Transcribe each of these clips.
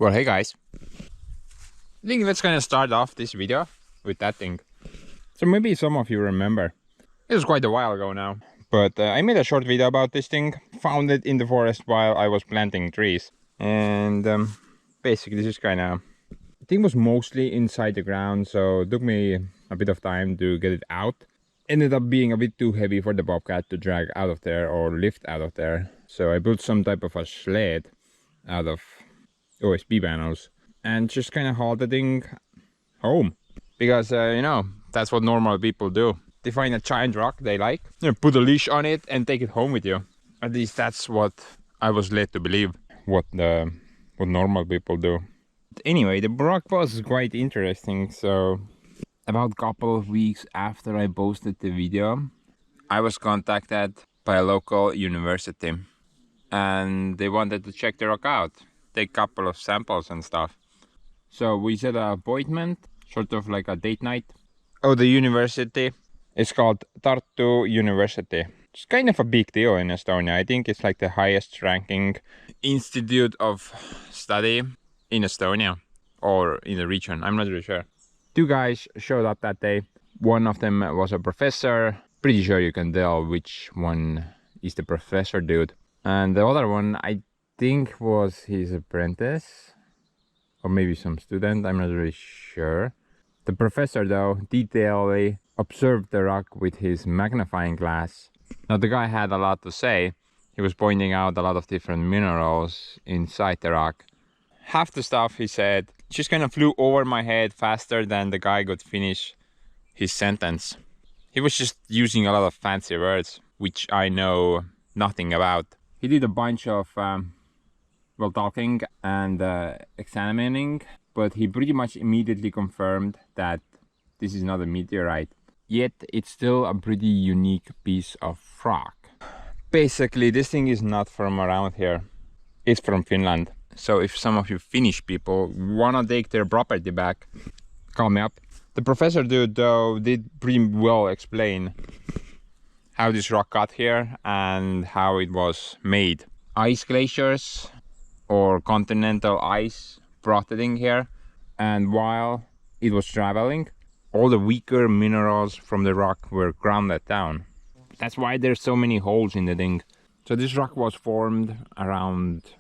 Well, hey guys. I think let's kind of start off this video with that thing. So maybe some of you remember. It was quite a while ago now. But I made a short video about this thing. Found it in the forest while I was planting trees. And basically this is kind of... The thing was mostly inside the ground, so it took me a bit of time to get it out. Ended up being a bit too heavy for the bobcat to drag out of there or lift out of there. So I built some type of a sled out of OSB panels and just kind of hauled the thing home. Because, you know, that's what normal people do. They find a giant rock they like, put a leash on it and take it home with you. At least that's what I was led to believe, what normal people do. But anyway, the rock was quite interesting. So about a couple of weeks after I posted the video, I was contacted by a local university and they wanted to check the rock out, take a couple of samples and stuff. So we set an appointment, sort of like a date night. Oh, the university is called Tartu University. It's kind of a big deal in Estonia. I think it's like the highest ranking institute of study in Estonia or in the region. I'm not really sure. Two guys showed up that day. One of them was a professor. Pretty sure you can tell which one is the professor dude. And the other one, I think, was his apprentice. Or maybe some student, I'm not really sure. The professor, though, detailedly observed the rock with his magnifying glass. Now, the guy had a lot to say. He was pointing out a lot of different minerals inside the rock. Half the stuff he said just kind of flew over my head faster than the guy could finish his sentence. He was just using a lot of fancy words, which I know nothing about. He did a bunch of talking and examining, but he pretty much immediately confirmed that this is not a meteorite. Yet it's still a pretty unique piece of rock. Basically, this thing is not from around here. It's from Finland. So if some of you Finnish people wanna take their property back, call me up. The professor dude, though, did pretty well explain how this rock got here and how it was made. Ice glaciers or continental ice brought the thing here, and while it was traveling, all the weaker minerals from the rock were grounded down. That's why there's so many holes in the thing. So this rock was formed around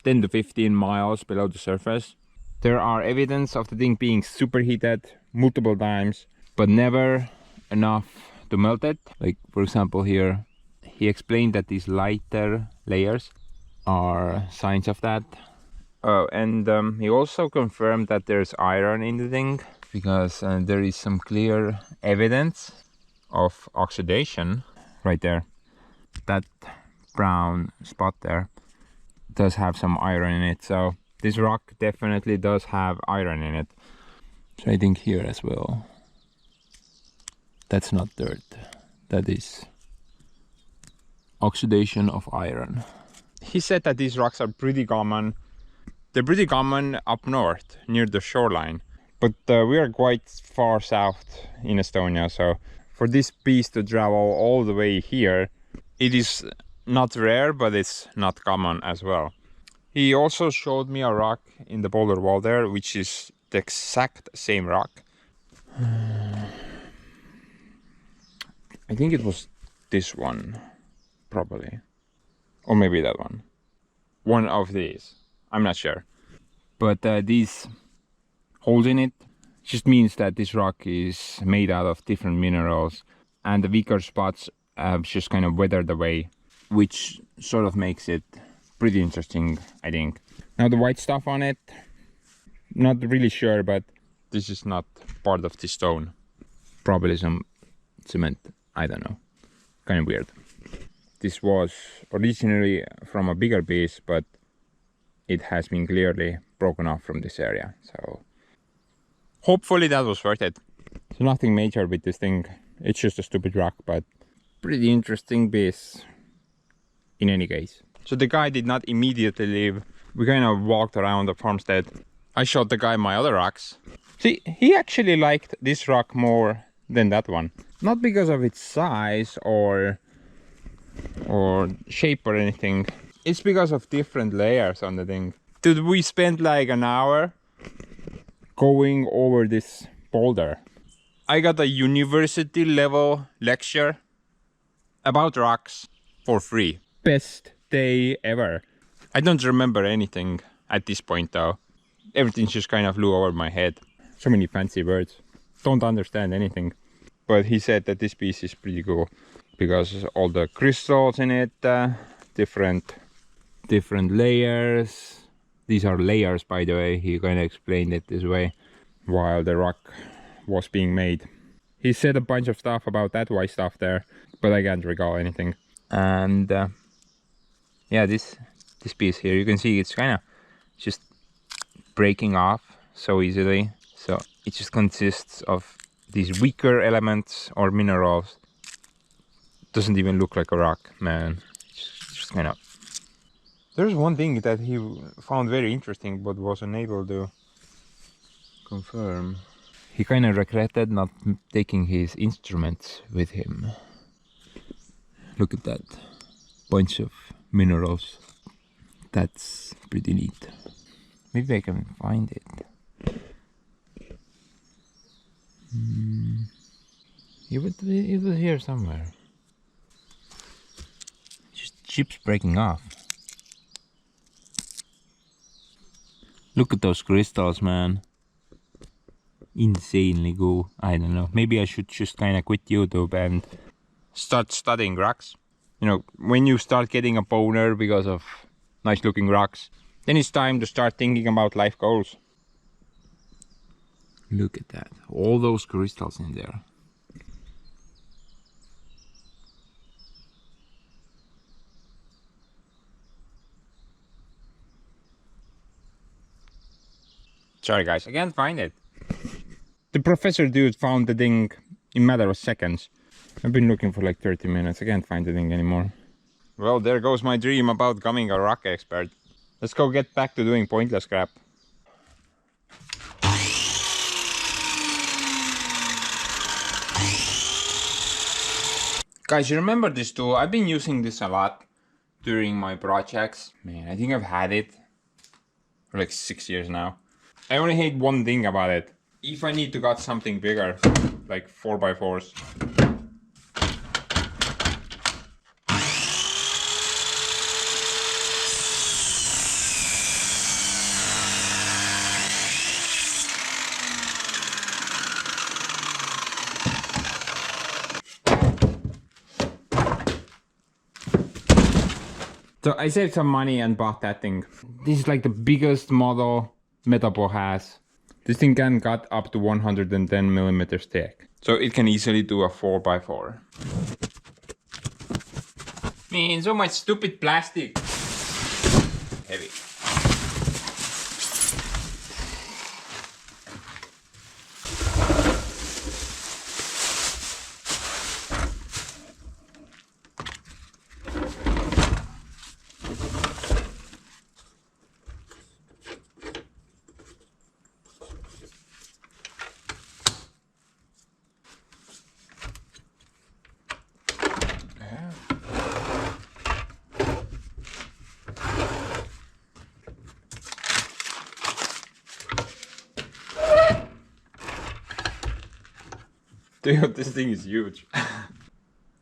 10 to 15 miles below the surface. There are evidence of the thing being superheated multiple times, but never enough to melt it. Like, for example, here he explained that these lighter layers are signs of that. Oh, and he also confirmed that there's iron in the thing, because there is some clear evidence of oxidation right there. That brown spot there does have some iron in it, so this rock definitely does have iron in it. So I think here as well. That's not dirt, that is oxidation of iron. He said that these rocks are pretty common. They're pretty common up north, near the shoreline. But we are quite far south in Estonia, so for this piece to travel all the way here, it is not rare, but it's not common as well. He also showed me a rock in the boulder wall there, which is the exact same rock. I think it was this one, probably. Or maybe that one. One of these. I'm not sure. But these holes in it just means that this rock is made out of different minerals, and the weaker spots have just kind of weathered away, which sort of makes it pretty interesting, I think. Now the white stuff on it, not really sure, but this is not part of the stone. Probably some cement, I don't know. Kind of weird. This was originally from a bigger piece, but it has been clearly broken off from this area, so hopefully that was worth it. So nothing major with this thing, it's just a stupid rock, but pretty interesting piece in any case. So the guy did not immediately leave. We kind of walked around the farmstead. I showed the guy my other rocks. See, he actually liked this rock more than that one. Not because of its size or shape or anything. It's because of different layers on the thing. Dude, we spent like an hour going over this boulder. I got a university level lecture about rocks for free. Best day ever. I don't remember anything at this point though. Everything just kind of flew over my head. So many fancy words. Don't understand anything. But he said that this piece is pretty cool because all the crystals in it, different layers. These are layers, by the way. He kind of explained it this way while the rock was being made. He said a bunch of stuff about that white stuff there, but I can't recall anything. And yeah, this piece here, you can see it's kind of just breaking off so easily. So it just consists of these weaker elements or minerals. Doesn't even look like a rock, man. It's just kind of... There's one thing that he found very interesting but was unable to confirm. He kind of regretted not taking his instruments with him. Look at that bunch of minerals. That's pretty neat. Maybe I can find it. It was here somewhere. Just chips breaking off. Look at those crystals, man. Insanely cool. I don't know. Maybe I should just kind of quit YouTube and start studying rocks. You know, when you start getting a boner because of nice looking rocks, then it's time to start thinking about life goals. Look at that. All those crystals in there. Sorry guys, I can't find it. The professor dude found the thing in a matter of seconds. I've been looking for like 30 minutes. I can't find the thing anymore. Well, there goes my dream about becoming a rock expert. Let's go get back to doing pointless crap. Guys, you remember this tool? I've been using this a lot during my projects. Man, I think I've had it for like 6 years now. I only hate one thing about it. If I need to cut something bigger, like 4x4s. So I saved some money and bought that thing. This is like the biggest model Metapo has. This thing can cut up to 110 millimeters thick. So it can easily do a 4x4. Man, so much stupid plastic. Heavy. Dude, this thing is huge.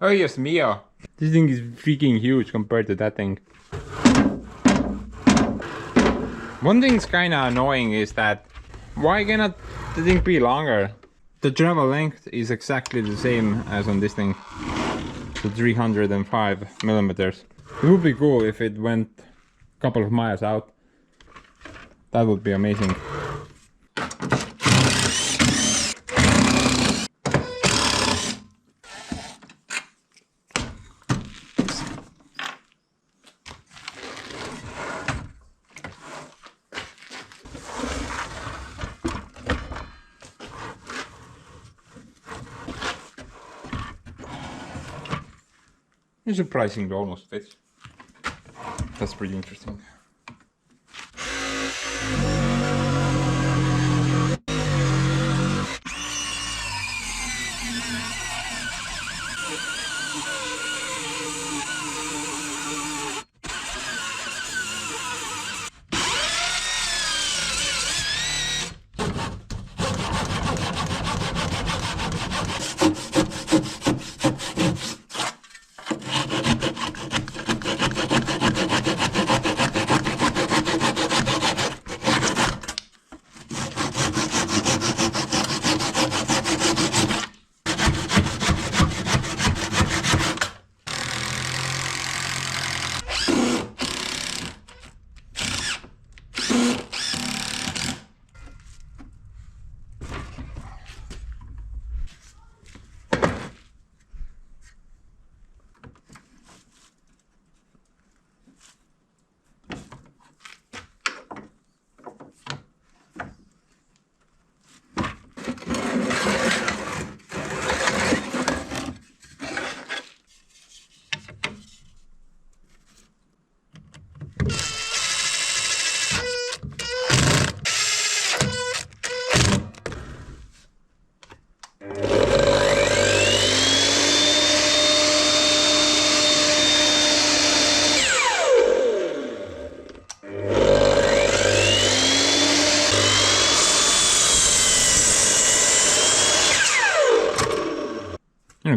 Oh yes, Mio. This thing is freaking huge compared to that thing. One thing's kinda annoying is that why cannot the thing be longer? The travel length is exactly the same as on this thing. So 305 millimeters. It would be cool if it went a couple of miles out. That would be amazing. It's surprisingly almost fits. That's pretty interesting.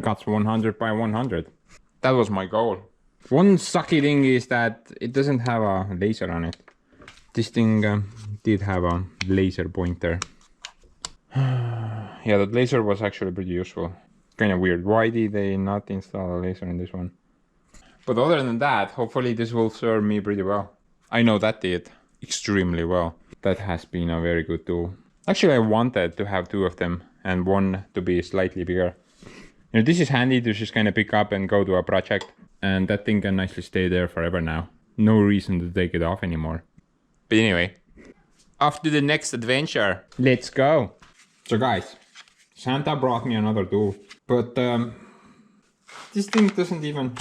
cuts 100 by 100. That was my goal. One sucky thing is that it doesn't have a laser on it. This thing did have a laser pointer. Yeah, that laser was actually pretty useful. Kind of weird. Why did they not install a laser in this one? But other than that, hopefully this will serve me pretty well. I know that did extremely well. That has been a very good tool. Actually, I wanted to have two of them and one to be slightly bigger. You know, this is handy to just kind of pick up and go to a project. And that thing can nicely stay there forever now. No reason to take it off anymore. But anyway, off to the next adventure. Let's go. So guys, Santa brought me another tool. But this thing doesn't even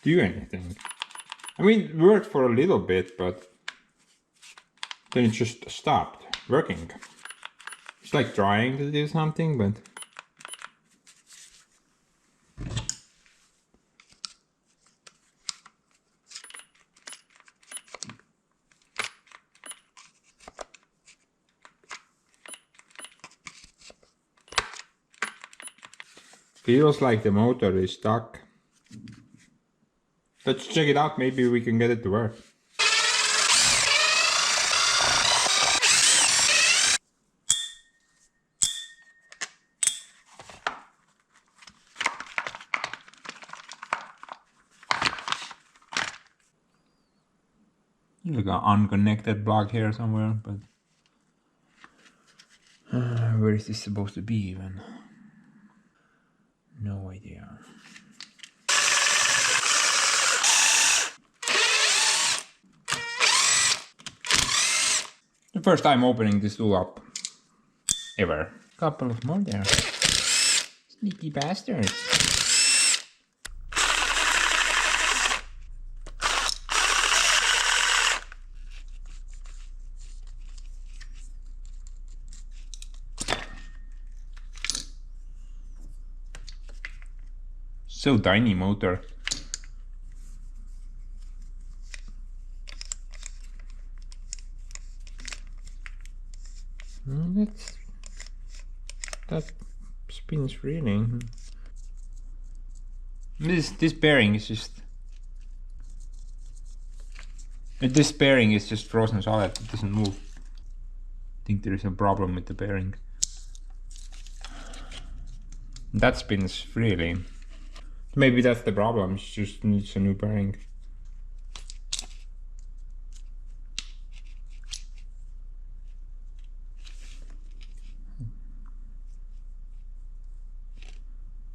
do anything. I mean, it worked for a little bit, but then it just stopped working. It's like trying to do something, but feels like the motor is stuck. Let's check it out, maybe we can get it to work. Like an unconnected block here somewhere, but where is this supposed to be even? No idea. The first time opening this tool up ever. Couple of more there. Sneaky bastards. So tiny motor. That spins freely. This bearing is just. This bearing is just frozen solid. It doesn't move. I think there is a problem with the bearing. That spins freely. Maybe that's the problem. It just needs a new bearing.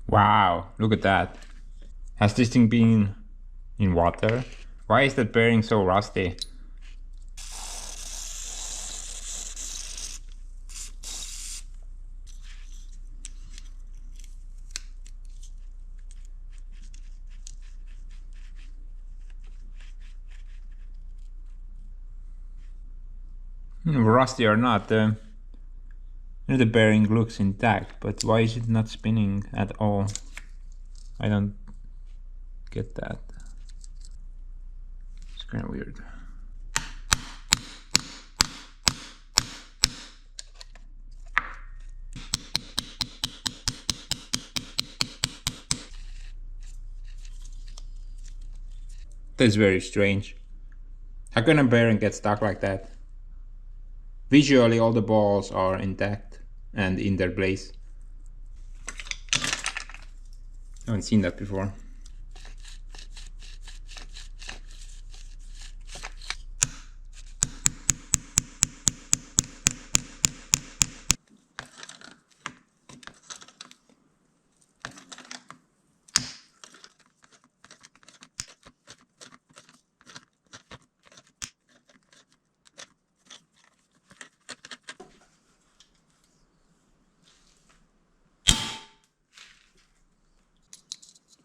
Wow, look at that. Has this thing been in water? Why is that bearing so rusty? Rusty or not, the bearing looks intact, but why is it not spinning at all? I don't get that. It's kind of weird. That's very strange. How can a bearing get stuck like that? Visually, all the balls are intact and in their place. I haven't seen that before.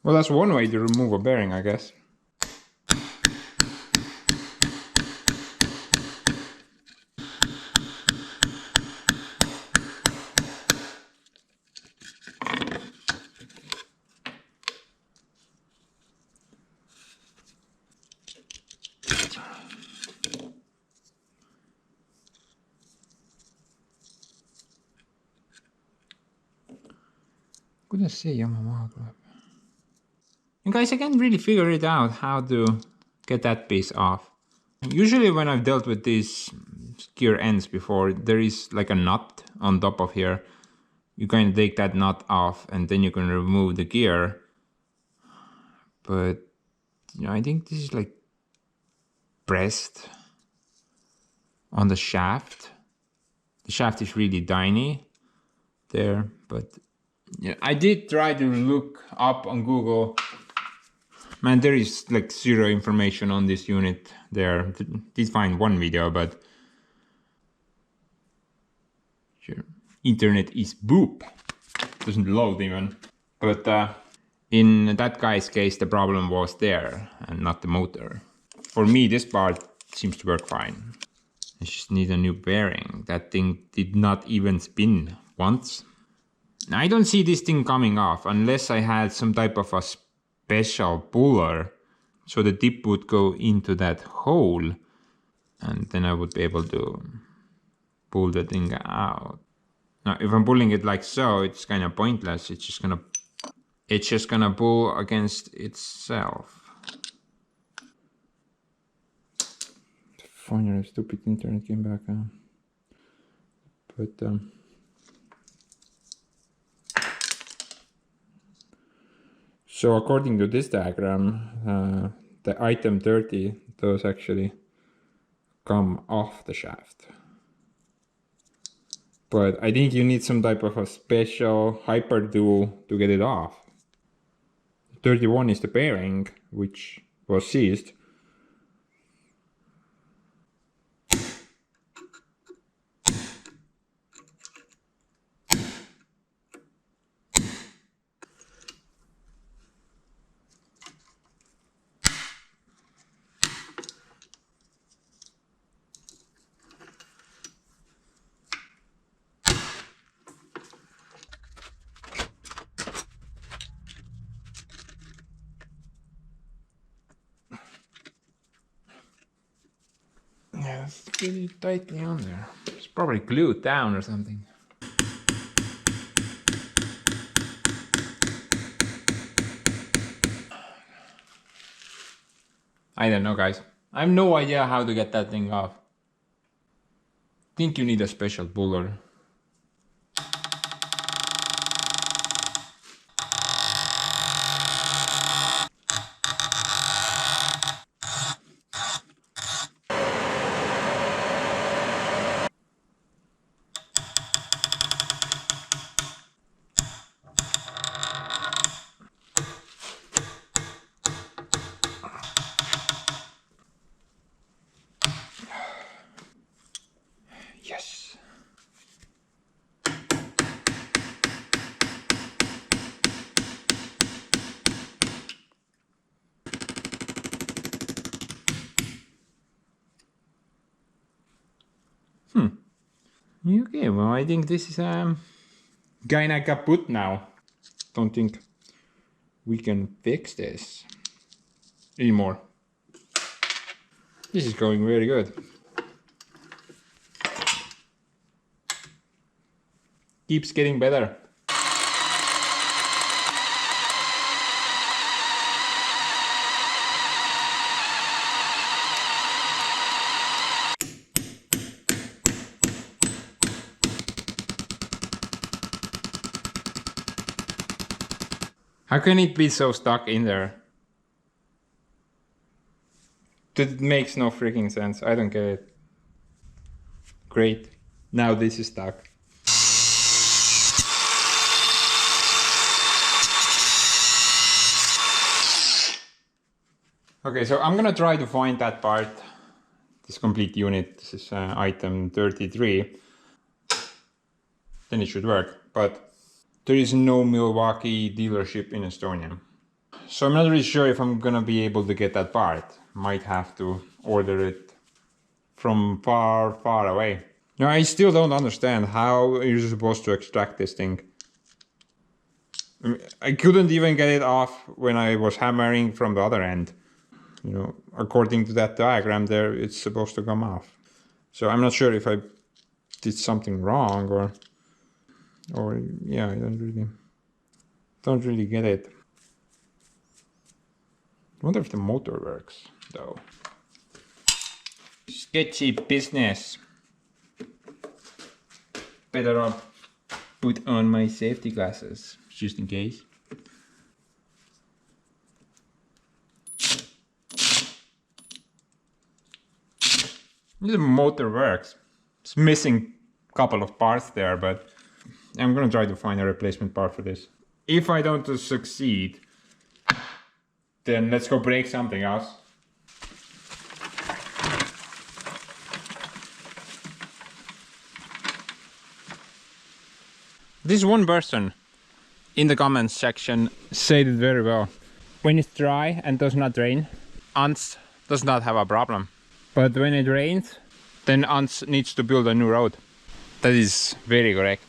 Well, that's one way to remove a bearing, I guess. Couldn't see Yamaha grab. And guys, I can't really figure it out how to get that piece off. Usually when I've dealt with these gear ends before, there is like a nut on top of here. You can take that nut off and then you can remove the gear. But you know, I think this is like pressed on the shaft. The shaft is really tiny there, but yeah, I did try to look up on Google. Man, there is like zero information on this unit there. Did find one video, but sure. Internet is boop. Doesn't load even. But in that guy's case, the problem was there and not the motor. For me, this part seems to work fine. I just need a new bearing. That thing did not even spin once. I don't see this thing coming off unless I had some type of a special puller. So the tip would go into that hole and then I would be able to pull the thing out. Now, if I'm pulling it like so, it's kind of pointless. It's just gonna pull against itself. Finally, stupid internet came back on. But so according to this diagram, the item 30 does actually come off the shaft. But I think you need some type of a special hyper tool to get it off. 31 is the bearing, which was seized. Yeah, it's pretty tightly on there. It's probably glued down or something. I don't know, guys. I have no idea how to get that thing off. Think you need a special puller. Yes. Okay, well, I think this is kinda kaput now. Don't think we can fix this anymore. This is going very good. Keeps getting better. How can it be so stuck in there? That makes no freaking sense. I don't get it. Great. Now this is stuck. Okay, so I'm gonna try to find that part. This complete unit. This is item 33. Then it should work. But there is no Milwaukee dealership in Estonia. So I'm not really sure if I'm gonna be able to get that part. Might have to order it from far, far away. Now I still don't understand how you're supposed to extract this thing. I couldn't even get it off when I was hammering from the other end. You know, according to that diagram there, it's supposed to come off. So I'm not sure if I did something wrong or yeah, I don't really. Don't really get it. I wonder if the motor works though. Sketchy business. Better I'll put on my safety glasses just in case. The motor works. It's missing a couple of parts there, but I'm gonna try to find a replacement part for this. If I don't succeed, then let's go break something else. This one person in the comments section said it very well. When it's dry and does not rain, Ants does not have a problem. But when it rains, then Ants needs to build a new road. That is very correct.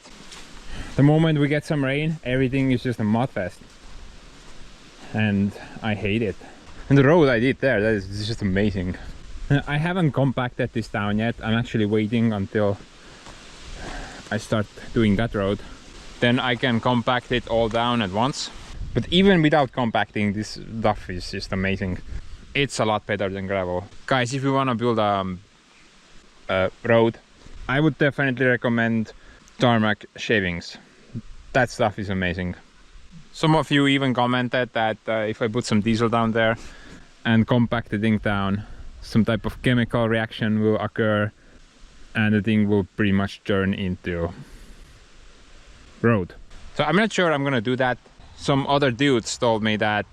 The moment we get some rain, everything is just a mud fest. And I hate it. And the road I did there, that is just amazing. I haven't compacted this down yet. I'm actually waiting until I start doing that road. Then I can compact it all down at once. But even without compacting, this stuff is just amazing. It's a lot better than gravel. Guys, if you want to build a road, I would definitely recommend tarmac shavings. That stuff is amazing. Some of you even commented that if I put some diesel down there and compact the thing down, some type of chemical reaction will occur and the thing will pretty much turn into road. So I'm not sure I'm gonna do that. Some other dudes told me that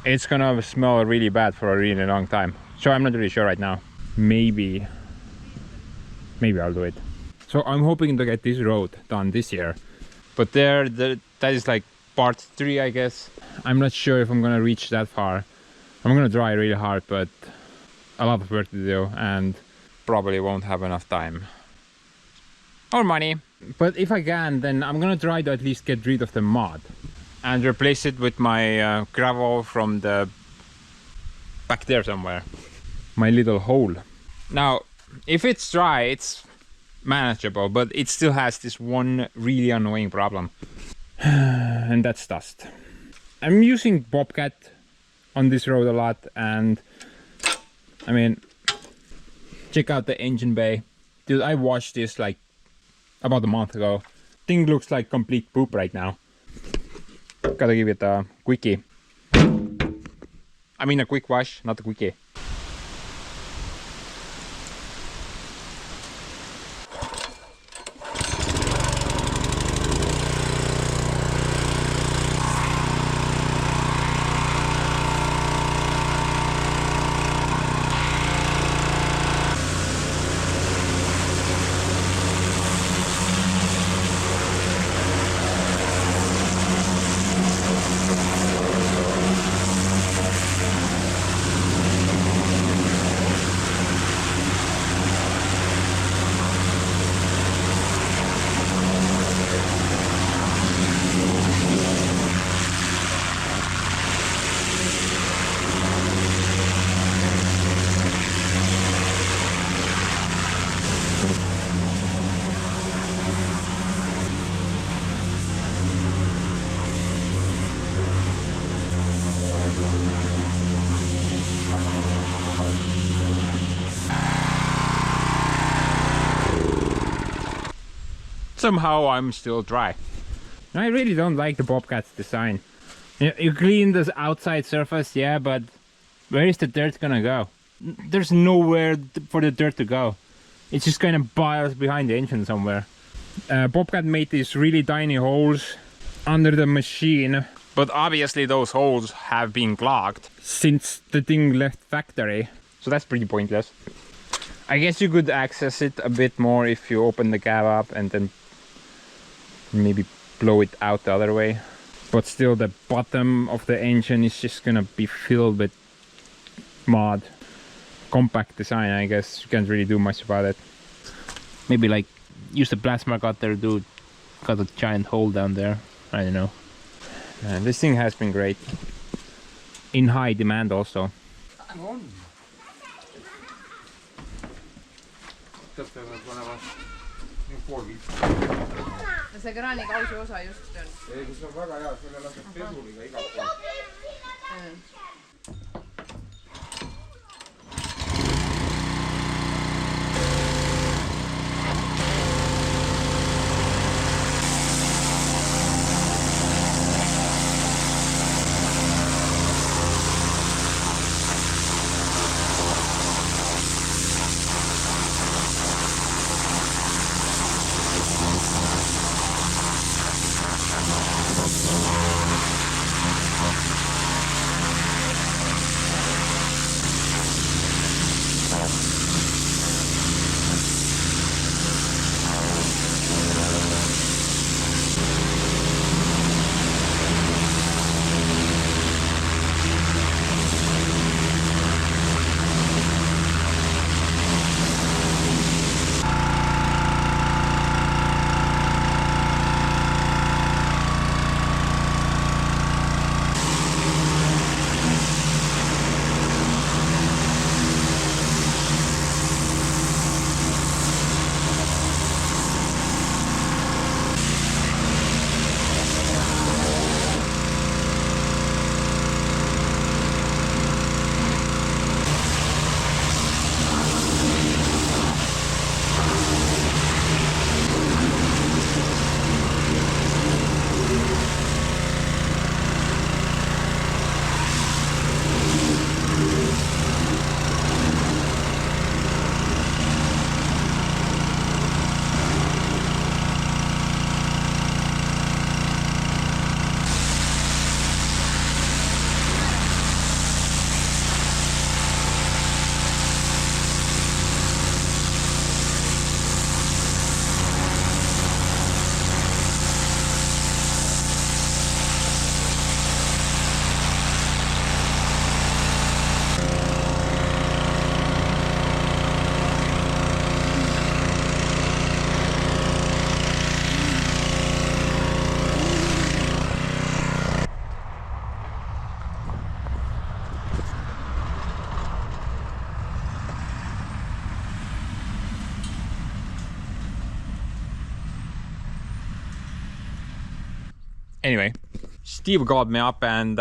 it's gonna smell really bad for a really long time. So I'm not really sure right now. Maybe I'll do it. So I'm hoping to get this road done this year. But that is like part 3, I guess. I'm not sure if I'm gonna reach that far. I'm gonna try really hard, but a lot of work to do and probably won't have enough time or money. But if I can, then I'm gonna try to at least get rid of the mud and replace it with my gravel from the back there somewhere. My little hole. Now, if it's dry, it's manageable, but it still has this one really annoying problem. And that's dust. I'm using Bobcat on this road a lot, and I mean, check out the engine bay. Dude, I washed this like about a month ago. Thing looks like complete poop right now. Gotta give it a quickie. I mean a quick wash, not a quickie. Somehow I'm still dry. I really don't like the Bobcat's design. You clean this outside surface, yeah, but where is the dirt gonna go? There's nowhere for the dirt to go. It just kind of piles behind the engine somewhere. Bobcat made these really tiny holes under the machine, but obviously those holes have been clogged since the thing left factory. So that's pretty pointless. I guess you could access it a bit more if you open the cab up and then maybe blow it out the other way. But still, the bottom of the engine is just gonna be filled with mud. Compact design, I guess. You can't really do much about it. Maybe like use the plasma cutter to cut a giant hole down there. I don't know. This thing has been great. In high demand also. Hang on. Just when I was in 4 weeks. see kraanikausi osa just on. Ei, kus on väga hea, selle laseb pesuliga igalt poolt. Anyway, Steve called me up and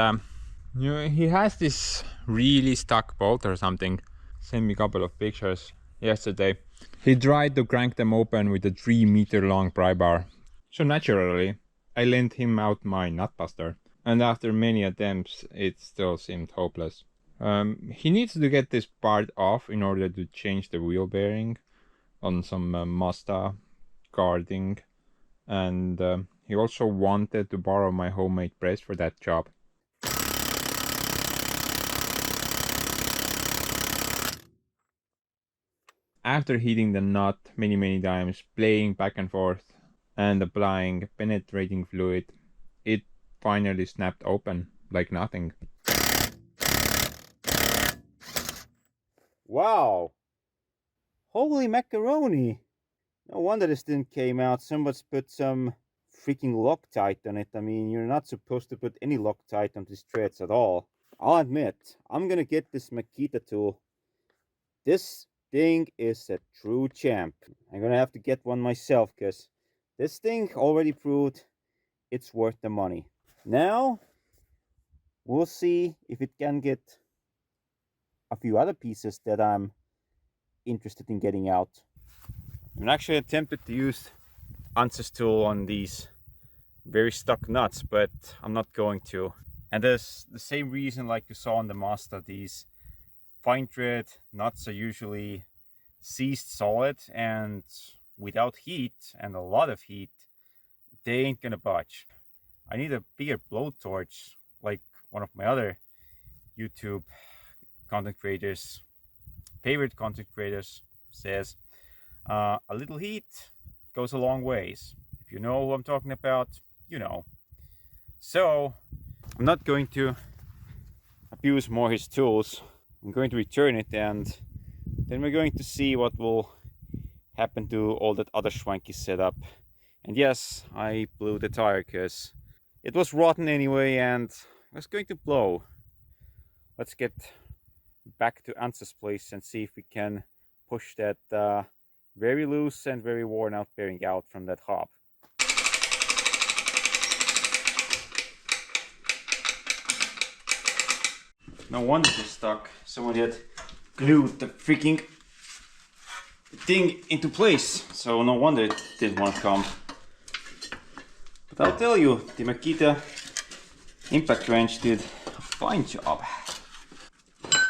you know, he has this really stuck bolt or something. Sent me a couple of pictures yesterday. He tried to crank them open with a 3-meter long pry bar. So naturally, I lent him out my nut buster. And after many attempts, it still seemed hopeless. He needs to get this part off in order to change the wheel bearing on some Mazda guarding. And he also wanted to borrow my homemade press for that job. After heating the nut many times, playing back and forth and applying penetrating fluid, it finally snapped open like nothing. Wow! Holy macaroni! No wonder this didn't came out. Somebody's put some freaking Loctite on it. I mean, you're not supposed to put any Loctite on these threads at all. I'll admit, I'm gonna get this Makita tool. This thing is a true champ. I'm gonna have to get one myself because this thing already proved it's worth the money. Now, we'll see if it can get a few other pieces that I'm interested in getting out. I'm actually tempted to use Ansys tool on these very stuck nuts, but I'm not going to. And there's the same reason like you saw on the Mazda, these fine thread nuts are usually seized solid, and without heat and a lot of heat, they ain't gonna budge. I need a bigger blowtorch, like one of my other YouTube content creators, favorite content creators says, a little heat goes a long ways. If you know who I'm talking about, you know. So I'm not going to abuse more his tools. I'm going to return it, and then we're going to see what will happen to all that other schwanky setup. And yes, I blew the tire because it was rotten anyway and it was going to blow. Let's get back to Ansys' place and see if we can push that very loose and very worn out bearing out from that hob. No wonder it's stuck. Somebody had glued the freaking thing into place. So no wonder it didn't want to come. But I'll tell you, the Makita impact wrench did a fine job.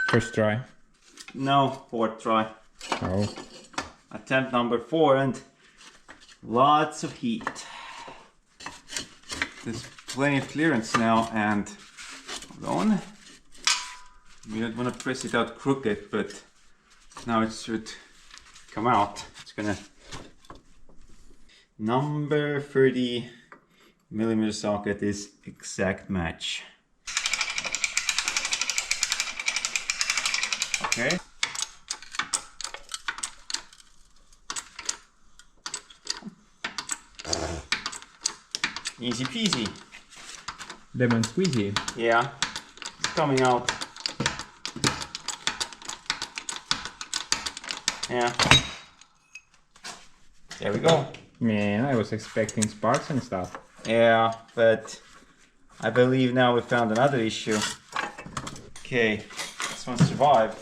First try. No, fourth try. Oh. Attempt number 4 and lots of heat. There's plenty of clearance now and hold on. We don't want to press it out crooked, but now it should come out. It's gonna number 30mm socket is exact match. Okay. Easy peasy. Lemon squeezy. Yeah, it's coming out. Yeah. There we go. Man, I was expecting sparks and stuff. Yeah, but I believe now we found another issue. Okay, this one survived.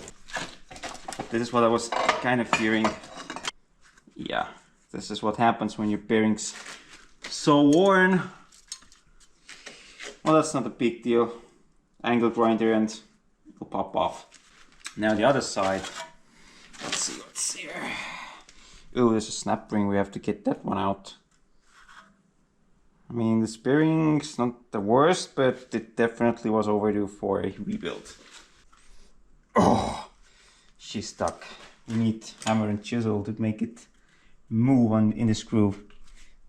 This is what I was kind of fearing. Yeah, this is what happens when your bearing's so worn. Well, that's not a big deal. Angle grinder and it'll pop off. Now the other side. Let's see what's here. Oh, there's a snap ring. We have to get that one out. I mean, this bearing's not the worst, but it definitely was overdue for a rebuild. Oh, she's stuck. We need hammer and chisel to make it move in the screw.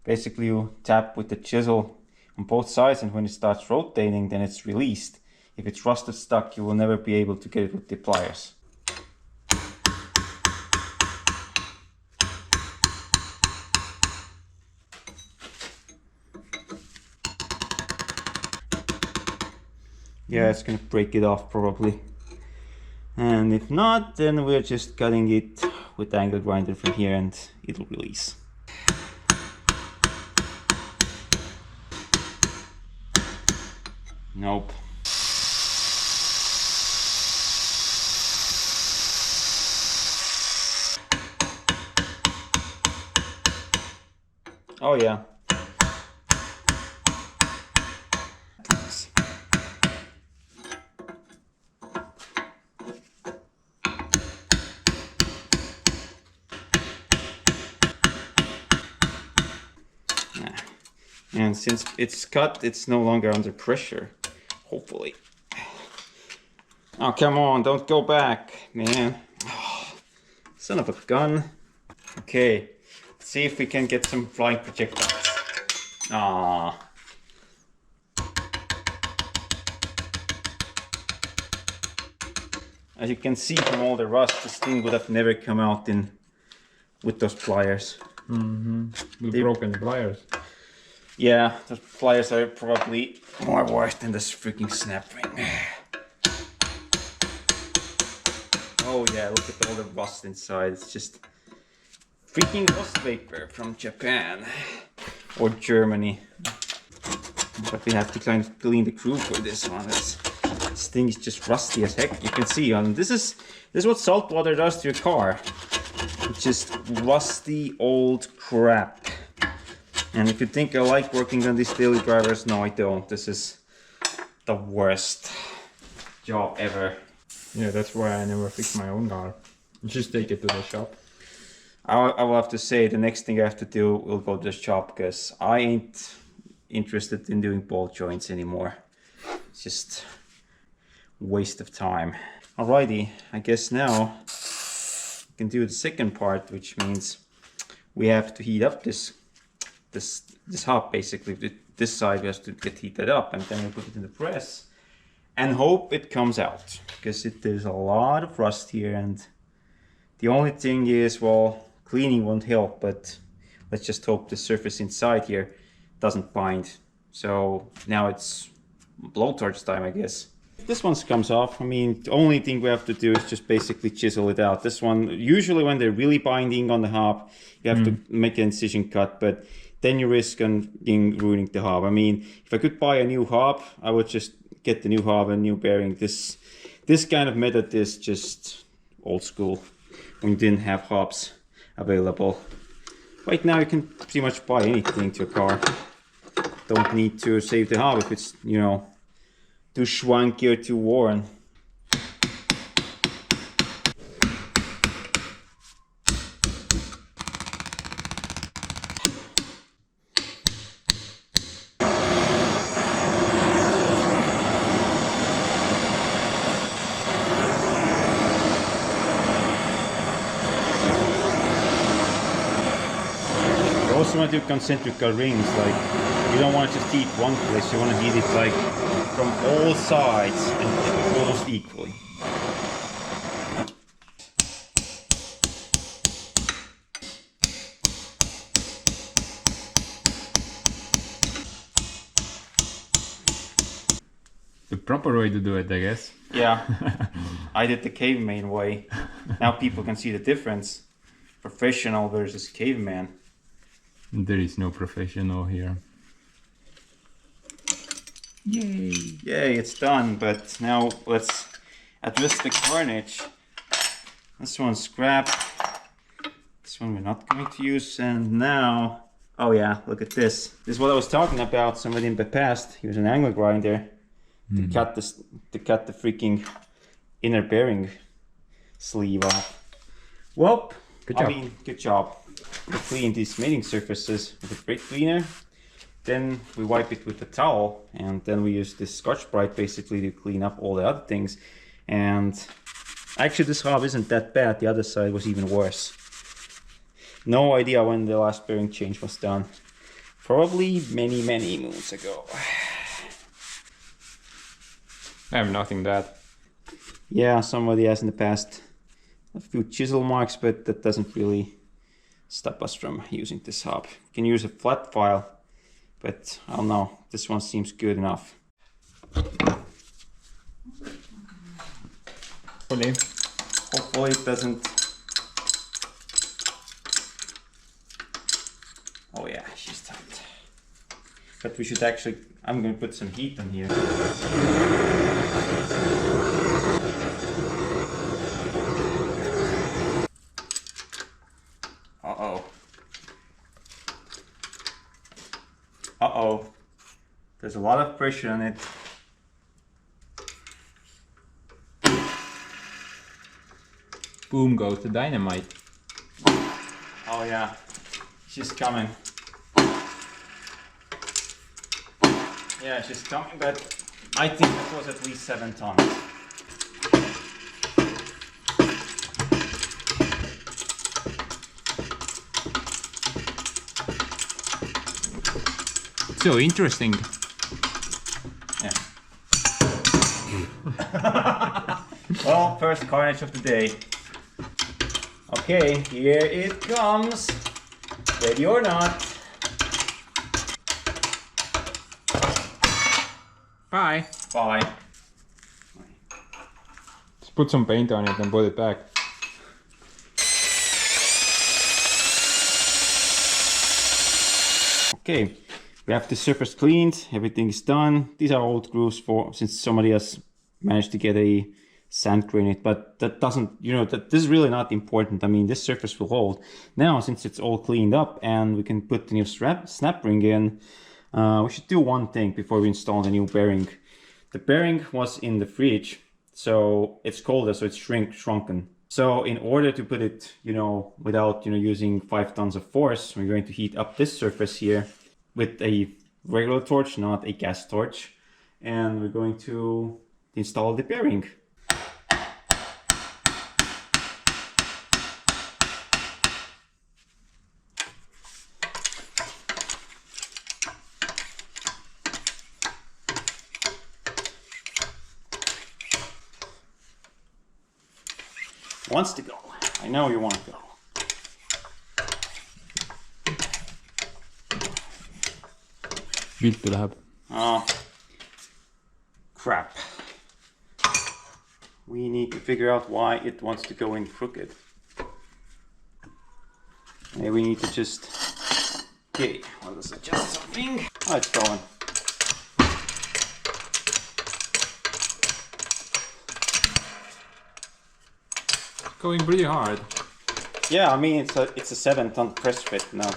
Basically, you tap with the chisel on both sides, and when it starts rotating, then it's released. If it's rusted stuck, you will never be able to get it with the pliers. Yeah, it's gonna break it off probably. And if not, then we're just cutting it with the angle grinder from here and it'll release. Nope. Oh yeah. And since it's cut, it's no longer under pressure, hopefully. Oh, come on, don't go back, man. Oh, son of a gun. Okay, let's see if we can get some flying projectiles. Ah. As you can see from all the rust, this thing would have never come out with those pliers. With broken pliers. Yeah, those pliers are probably more worse than this freaking snap ring. Oh yeah, look at all the rust inside. It's just freaking rust vapor from Japan or Germany. But we have to kind of clean the groove for this one. This thing is just rusty as heck. You can see this is what salt water does to your car. It's just rusty old crap. And if you think I like working on these daily drivers, no I don't. This is the worst job ever. Yeah, that's why I never fix my own car. Just take it to the shop. I will have to say the next thing I have to do will go to the shop, because I ain't interested in doing ball joints anymore. It's just waste of time. Alrighty, I guess now we can do the second part, which means we have to heat up this hub. Basically this side has to get heated up, and then we put it in the press and hope it comes out, because there's a lot of rust here, and the only thing is, well, cleaning won't help, but let's just hope the surface inside here doesn't bind. So now it's blowtorch time, I guess. If this one comes off, I mean, the only thing we have to do is just basically chisel it out. This one, usually when they're really binding on the hub, you have to make an incision cut, but then you risk on ruining the hub. I mean, if I could buy a new hub, I would just get the new hub and new bearing. This This kind of method is just old school, when you didn't have hubs available. Right now you can pretty much buy anything to a car. Don't need to save the hub if it's, you know, too schwanky or too worn. You also want to do concentric rings, like you don't want to just heat one place, you want to heat it like from all sides and almost equally. The proper way to do it, I guess. Yeah, I did the caveman way. Now people can see the difference. Professional versus caveman. There is no professional here. Yay! Yay, it's done, but now let's adjust the carnage. This one's scrap. This one we're not going to use, and now... Oh yeah, look at this. This is what I was talking about. Somebody in the past, he was an angle grinder to cut the freaking inner bearing sleeve off. Well, good job. I mean, good job. We clean these mating surfaces with a brake cleaner. Then we wipe it with a towel, and then we use this Scotch-Brite basically to clean up all the other things. And actually this hub isn't that bad, the other side was even worse. No idea when the last bearing change was done. Probably many moons ago. I have nothing that. Yeah, somebody has in the past a few chisel marks, but that doesn't really stop us from using this hub. You can use a flat file, but I don't know, this one seems good enough. Hopefully it doesn't... Oh yeah, she's tight. But we should actually... I'm gonna put some heat on here. Uh-oh. Uh-oh. There's a lot of pressure on it. Boom goes the dynamite. Oh yeah, she's coming. Yeah, she's coming, but I think it was at least 7 tons. So interesting. Yeah. Well, first carnage of the day. Okay, here it comes. Ready or not. Bye. Bye. Just put some paint on it and put it back. Okay, we have the surface cleaned, everything is done. These are old grooves since somebody has managed to get a sand granite, but that doesn't, you know, this is really not important. I mean, this surface will hold. Now, since it's all cleaned up and we can put the new snap ring in, we should do one thing before we install the new bearing. The bearing was in the fridge, so it's colder, so it's shrunken. So in order to put it, you know, without, you know, using 5 tons of force, we're going to heat up this surface here with a regular torch, not a gas torch. And we're going to install the bearing. Wants to go. I know you want to go. Viltu läheb. Oh, crap. We need to figure out why it wants to go in crooked. Maybe we need to just... Okay, let us adjust something. Oh, it's going. going pretty hard. Yeah, I mean it's a 7-ton press fit now.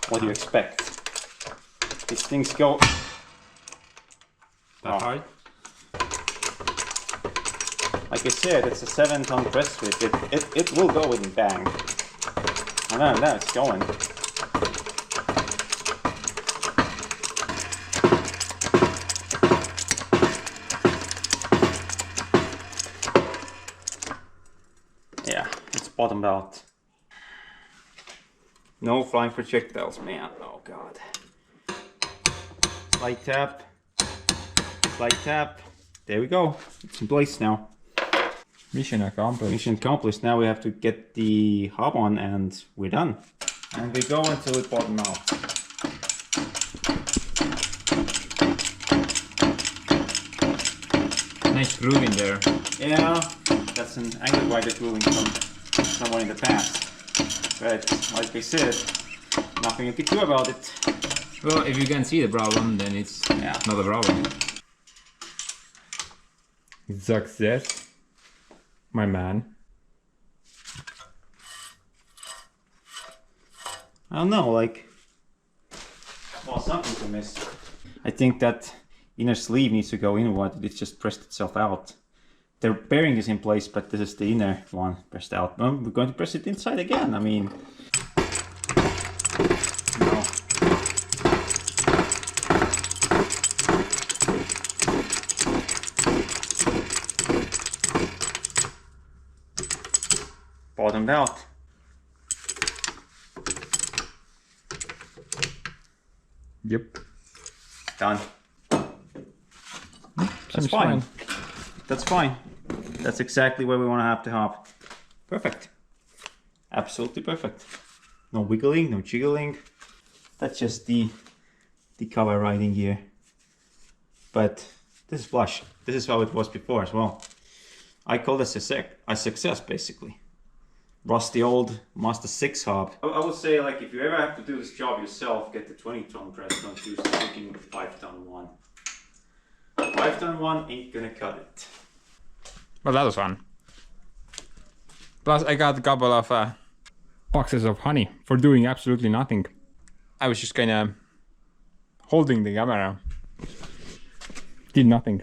What do you expect? These things go That hard? Like I said, it's a 7-ton press fit. It will go in bang. I know, now it's going. Yeah, it's bottomed out. No flying projectiles, man. Oh god. Slide tap. Slide tap. There we go. It's in place now. Mission accomplished. Mission accomplished. Now we have to get the hub on and we're done. And we go until it bottoms out. Nice groove in there. Yeah, that's an angle grinder grooving from someone in the past. But like I said, nothing you can do about it. Well, if you can see the problem, then it's not a problem. Success, my man. I don't know, like, well, something's amiss. I think that inner sleeve needs to go inward. It's just pressed itself out. The bearing is in place, but this is the inner one pressed out. Well, we're going to press it inside again. I mean, no. Bottomed out. Yep. Done. That's fine. That's fine. That's exactly where we want to have the hub. Perfect. Absolutely perfect. No wiggling, no jiggling. That's just the cover right in here. But this is flush. This is how it was before as well. I call this a success basically. Rusty old Master 6 hub. I would say, like, if you ever have to do this job yourself, get the 20-ton press, don't use the freaking 5-ton one. 5-ton one ain't gonna cut it. Well, that was fun. Plus, I got a couple of boxes of honey for doing absolutely nothing. I was just kind of holding the camera. Did nothing.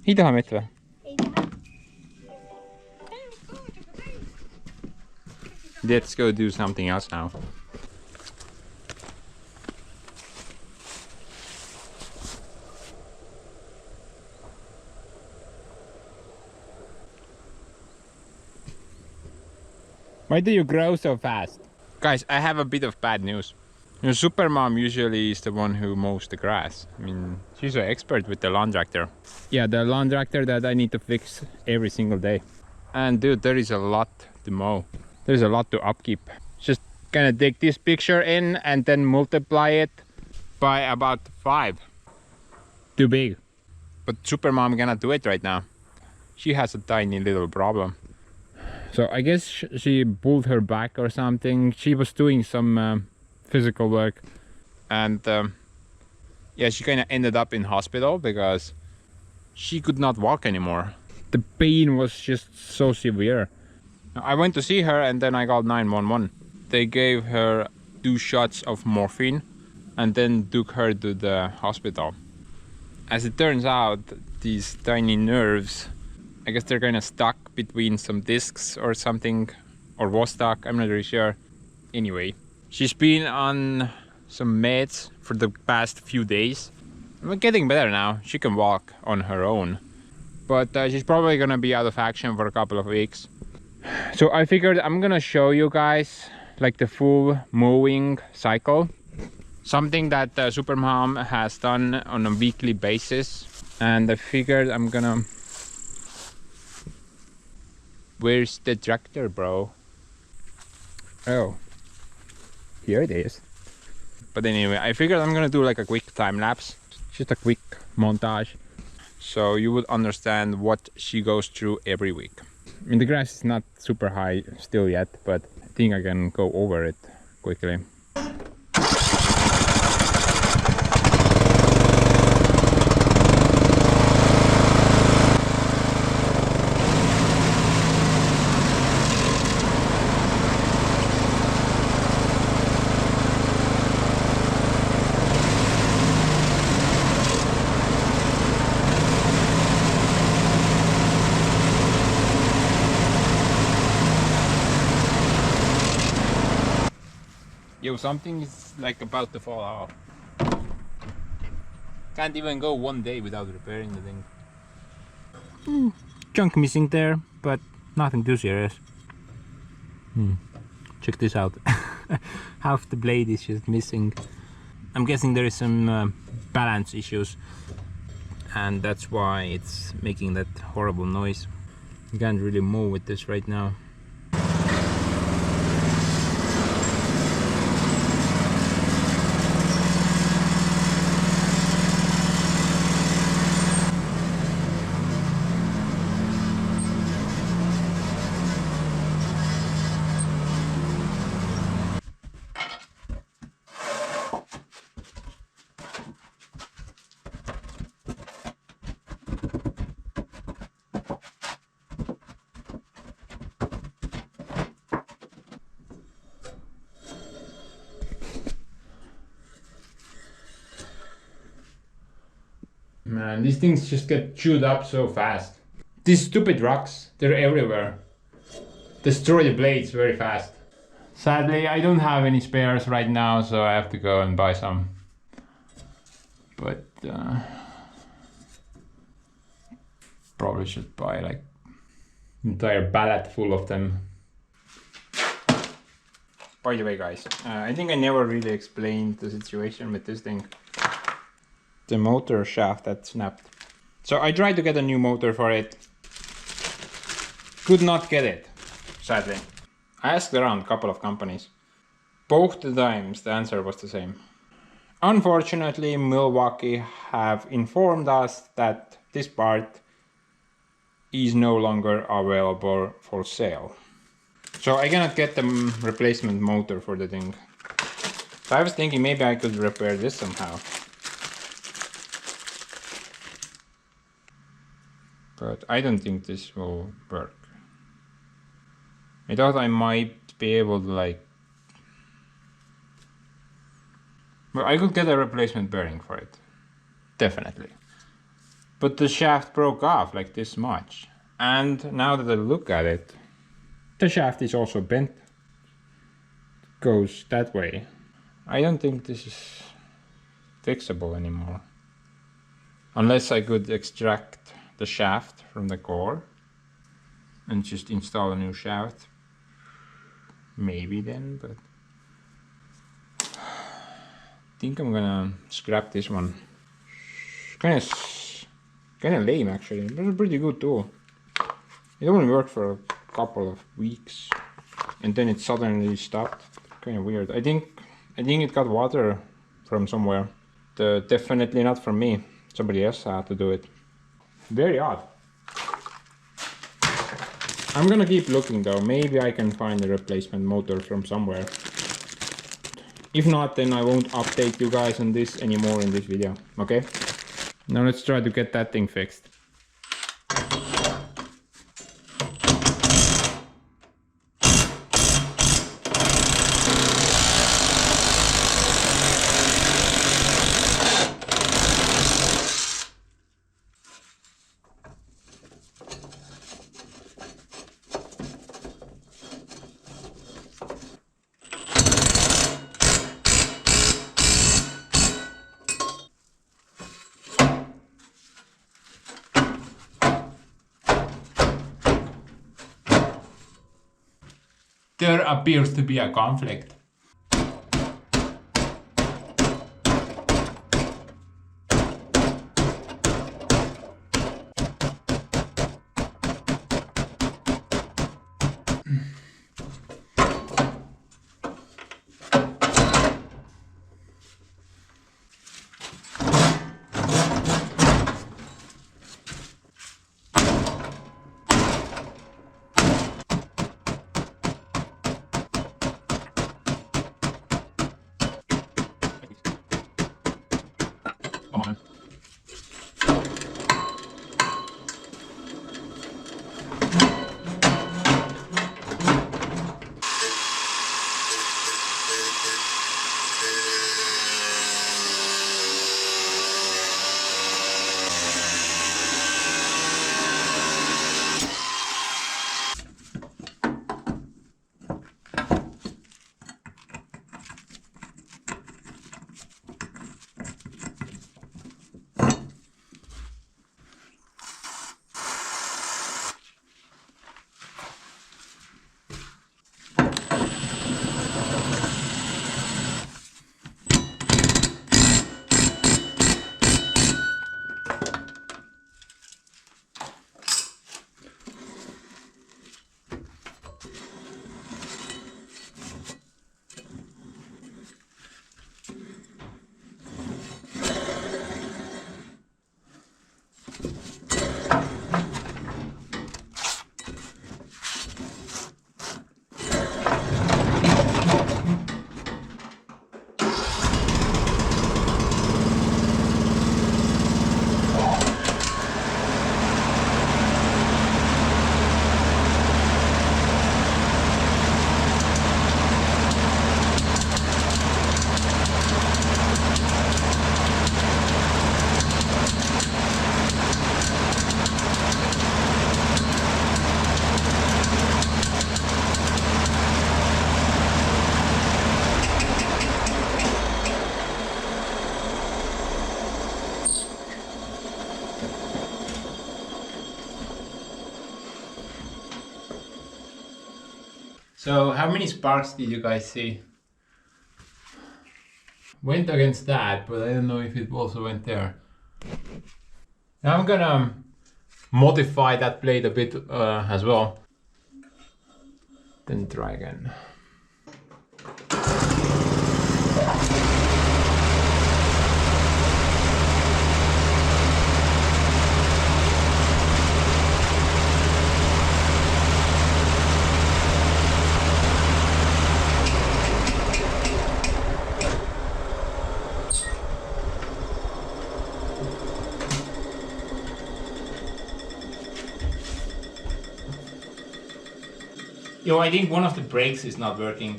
Ei taha mett või? Ei taha. Let's go do something else now. Why do you grow so fast? Guys, I have a bit of bad news. You know, Supermom usually is the one who mows the grass. I mean, she's an expert with the lawn tractor. Yeah, the lawn tractor that I need to fix every single day. And dude, there is a lot to mow. There's a lot to upkeep. Just gonna take this picture in and then multiply it by about 5. Too big. But Supermom cannot do it right now. She has a tiny little problem. So I guess she pulled her back or something. She was doing some physical work. And yeah, she kind of ended up in hospital because she could not walk anymore. The pain was just so severe. I went to see her and then I called 911. They gave her 2 shots of morphine and then took her to the hospital. As it turns out, these tiny nerves, I guess they're kind of stuck between some discs or something, or was stuck, I'm not really sure. Anyway, she's been on some meds for the past few days. We're getting better now. She can walk on her own. But she's probably gonna be out of action for a couple of weeks. So I figured I'm gonna show you guys like the full mowing cycle. Something that Supermom has done on a weekly basis. And I figured I'm gonna... Where's the tractor, bro? Oh, here it is. But anyway, I figured I'm gonna do like a quick time lapse. Just a quick montage. So you would understand what she goes through every week. I mean, the grass is not super high still yet, but I think I can go over it quickly. Yo, something is like about to fall off. Can't even go one day without repairing the thing. Chunk missing there, but nothing too serious. Check this out. Half the blade is just missing. I'm guessing there is some balance issues, and that's why it's making that horrible noise. You can't really move with this right now. Man, these things just get chewed up so fast. These stupid rocks, they're everywhere. Destroy the blades very fast. Sadly, I don't have any spares right now, so I have to go and buy some. But probably should buy like entire pallet full of them. By the way, guys, I think I never really explained the situation with this thing. The motor shaft that snapped. So I tried to get a new motor for it. Could not get it, sadly. I asked around a couple of companies. Both the times the answer was the same. Unfortunately, Milwaukee have informed us that this part is no longer available for sale. So I cannot get the replacement motor for the thing. So I was thinking maybe I could repair this somehow. But I don't think this will work. I thought I might be able to like... Well, I could get a replacement bearing for it. Definitely. But the shaft broke off like this much. And now that I look at it, the shaft is also bent. It goes that way. I don't think this is fixable anymore. Unless I could extract the shaft from the core and just install a new shaft. Maybe then, but I think I'm gonna scrap this one. Kinda lame actually. It's a pretty good tool. It only worked for a couple of weeks and then it suddenly stopped. Kinda weird. I think it got water from somewhere. Definitely not from me. Somebody else had to do it. Very odd. I'm gonna keep looking though. Maybe I can find a replacement motor from somewhere. If not, then I won't update you guys on this anymore in this video, okay? Now let's try to get that thing fixed. There appears to be a conflict. Come on. So how many sparks did you guys see? Went against that, but I don't know if it also went there. Now I'm gonna modify that blade a bit as well. Then try again. Yo, I think one of the brakes is not working.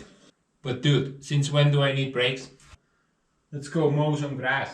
But dude, since when do I need brakes? Let's go mow some grass.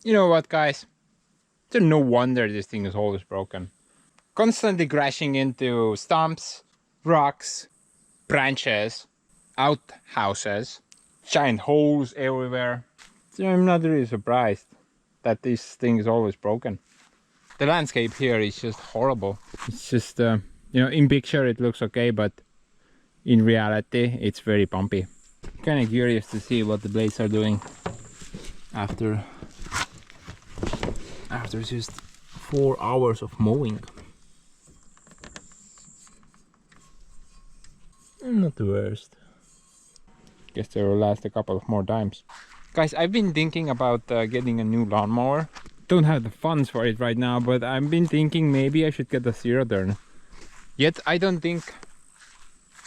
You know what, guys? There's no wonder this thing is always broken. Constantly crashing into stumps, rocks, branches, outhouses, giant holes everywhere. So I'm not really surprised that this thing is always broken. The landscape here is just horrible. It's just, you know, in picture it looks okay, but in reality it's very bumpy. Kind of curious to see what the blades are doing after just 4 hours of mowing. Not the worst. Guess they will last a couple of more times. Guys, I've been thinking about getting a new lawnmower. Don't have the funds for it right now, but I've been thinking maybe I should get a zero turn. Yet I don't think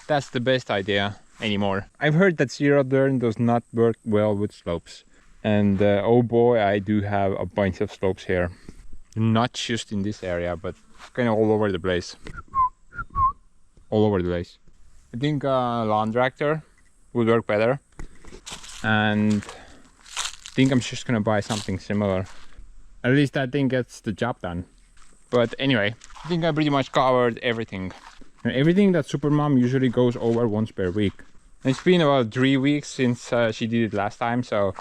that's the best idea anymore. I've heard that zero turn does not work well with slopes. And oh boy, I do have a bunch of slopes here. Not just in this area, but kind of all over the place. All over the place. I think a lawn tractor would work better. And I think I'm just gonna buy something similar. At least I think gets the job done. But anyway, I think I pretty much covered everything. And everything that Supermom usually goes over once per week. And it's been about 3 weeks since she did it last time, so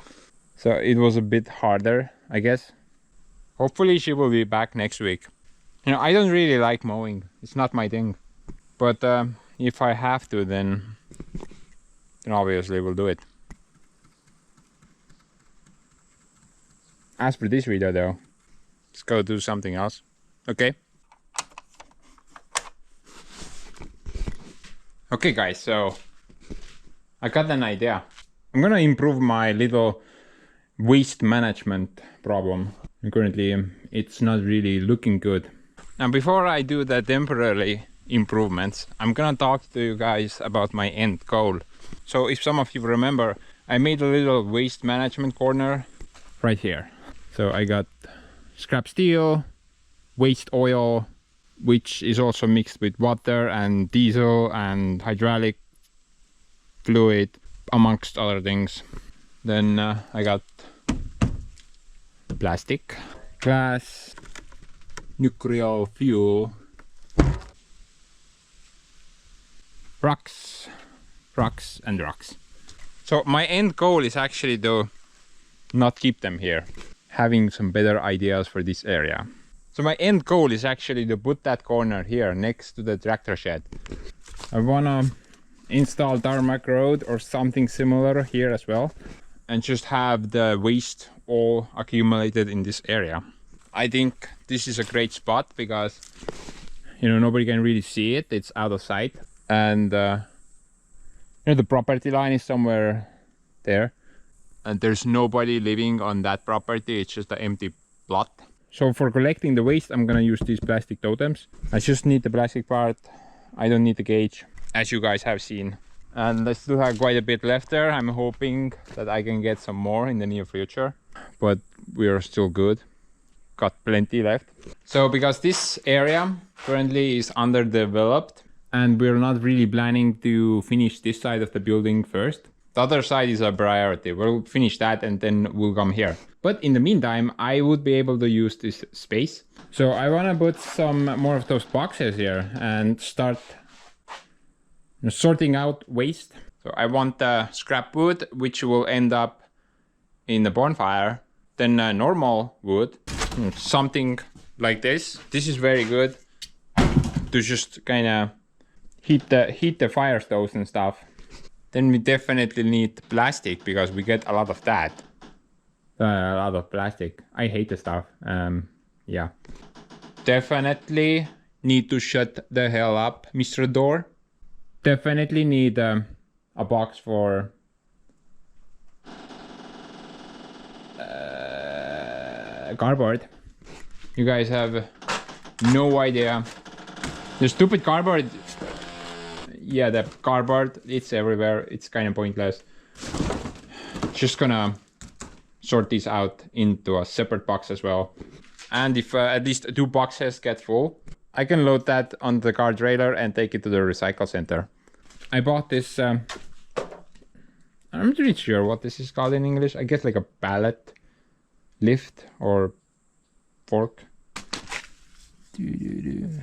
it was a bit harder, I guess. Hopefully she will be back next week. You know, I don't really like mowing. It's not my thing. But if I have to, then obviously we'll do it. As for this video though, let's go do something else. Okay? Okay guys, so I got an idea. I'm gonna improve my little waste management problem. Currently it's not really looking good. Now before I do the temporary improvements, I'm gonna talk to you guys about my end goal. So if some of you remember, I made a little waste management corner right here. So I got scrap steel, waste oil, which is also mixed with water and diesel and hydraulic fluid, amongst other things. Then I got plastic, glass, nuclear fuel, rocks, and rocks. So my end goal is actually to not keep them here, having some better ideas for this area. So my end goal is actually to put that corner here next to the tractor shed. I wanna install tarmac road or something similar here as well, and just have the waste all accumulated in this area. I think this is a great spot because, you know, nobody can really see it. It's out of sight, and you know, the property line is somewhere there, and there's nobody living on that property. It's just an empty plot. So for collecting the waste, I'm gonna use these plastic totems. I just need the plastic part. I don't need the gauge, as you guys have seen. And I still have quite a bit left there. I'm hoping that I can get some more in the near future, but we are still good. Got plenty left. So because this area currently is underdeveloped and we're not really planning to finish this side of the building first, the other side is a priority. We'll finish that and then we'll come here. But in the meantime, I would be able to use this space. So I want to put some more of those boxes here and start sorting out waste. So I want the scrap wood, which will end up in the bonfire. Then normal wood, something like this. This is very good to just kind of heat the fire stoves and stuff. Then we definitely need plastic because we get a lot of that. A lot of plastic. I hate the stuff. Yeah. Definitely need to shut the hell up, Mr. Door. Definitely need a box for cardboard. You guys have no idea. The stupid cardboard. Yeah, the cardboard, it's everywhere. It's kind of pointless. Just gonna sort these out into a separate box as well. And if at least 2 boxes get full, I can load that on the car trailer and take it to the recycle center. I bought this, I'm not really sure what this is called in English. I guess like a pallet lift or fork.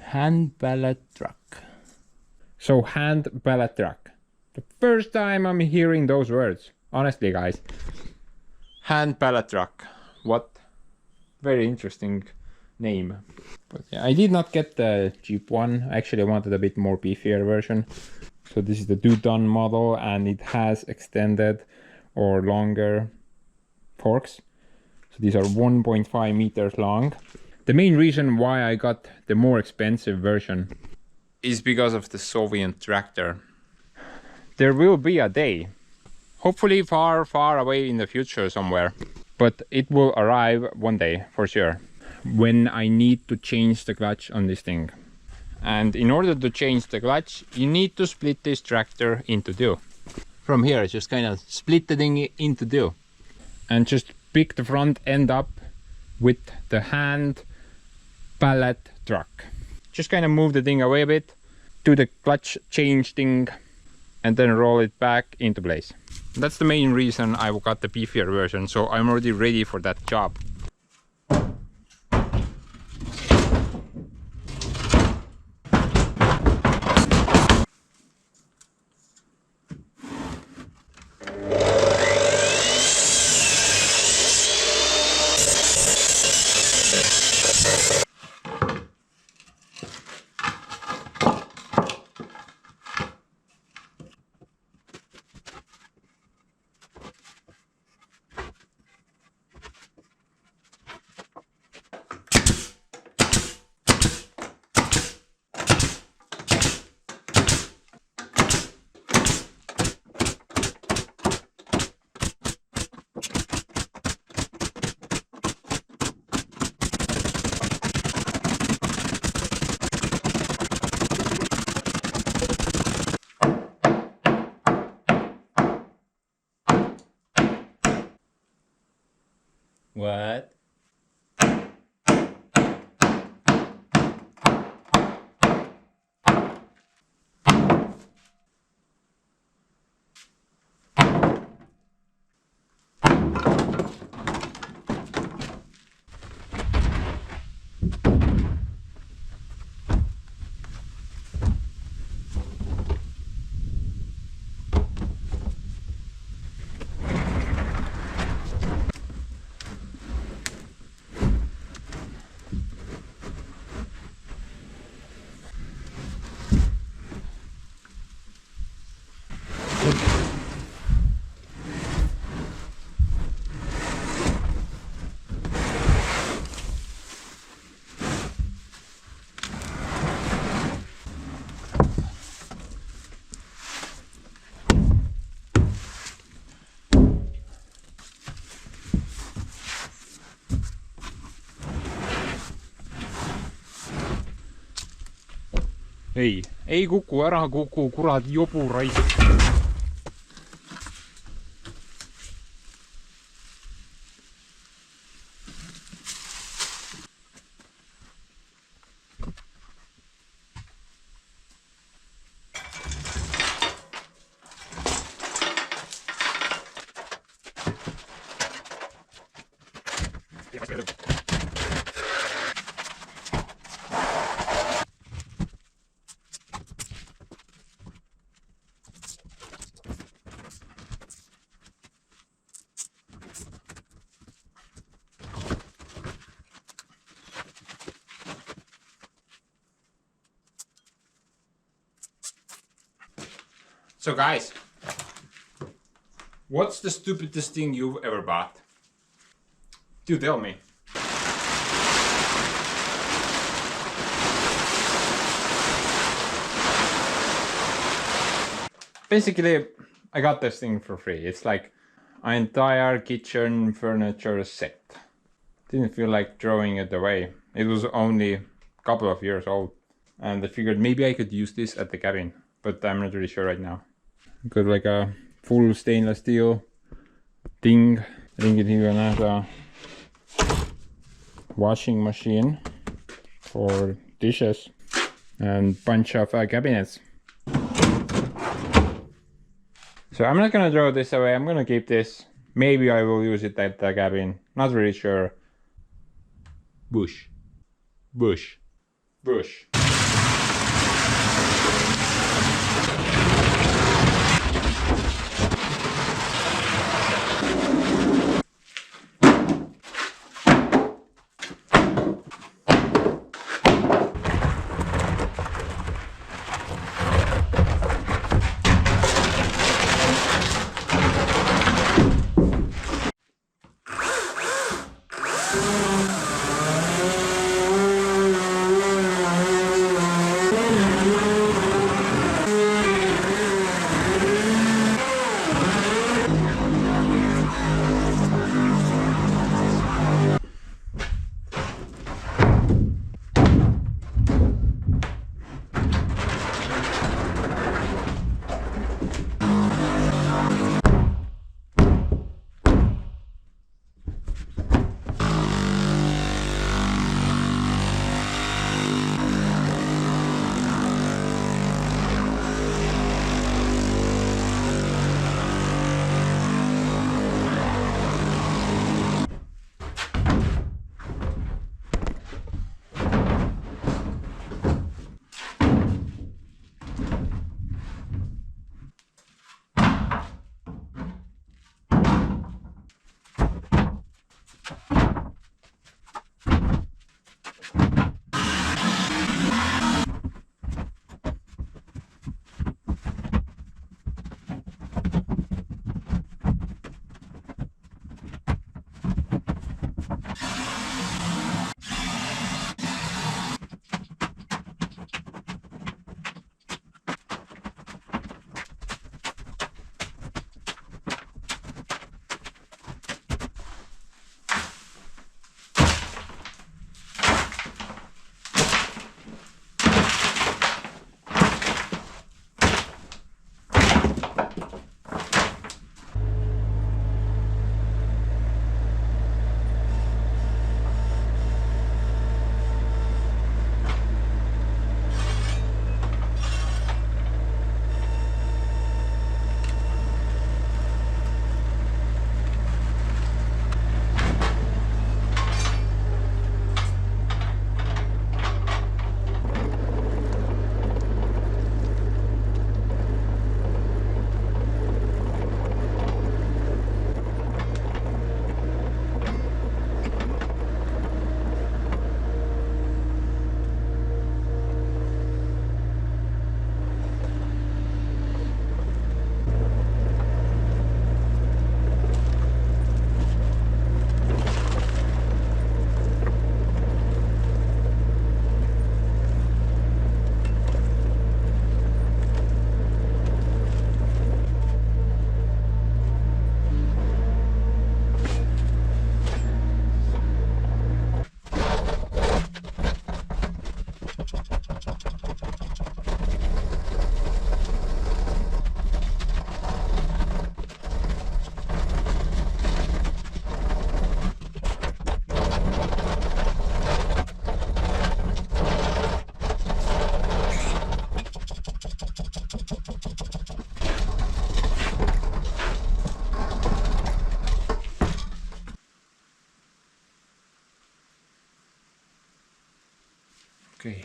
Hand pallet truck. So hand pallet truck. The first time I'm hearing those words. Honestly, guys. Hand pallet truck. What? Very interesting name. But yeah, I did not get the cheap one. Actually, I wanted a bit more beefier version. So this is the 2-ton model, and it has extended or longer forks. So these are 1.5 meters long. The main reason why I got the more expensive version is because of the Soviet tractor. There will be a day, hopefully far, far away in the future somewhere, but it will arrive one day for sure, when I need to change the clutch on this thing. And in order to change the clutch, you need to split this tractor into two. From here, just kind of split the thing into two. And just pick the front end up with the hand pallet truck. Just kind of move the thing away a bit, do the clutch change thing, and then roll it back into place. That's the main reason I got the beefier version, so I'm already ready for that job. What? Ei kuku, ära kuku, kurat jobu raisk. So guys, what's the stupidest thing you've ever bought? Do tell me. Basically, I got this thing for free. It's like an entire kitchen furniture set. Didn't feel like throwing it away. It was only a couple of years old. And I figured maybe I could use this at the cabin, but I'm not really sure right now. Got like a full stainless steel thing. I think it even has a washing machine for dishes and bunch of cabinets. So I'm not gonna throw this away. I'm gonna keep this Maybe I will use it at the cabin. Not really sure. Bush. Bush. Bush. Okay.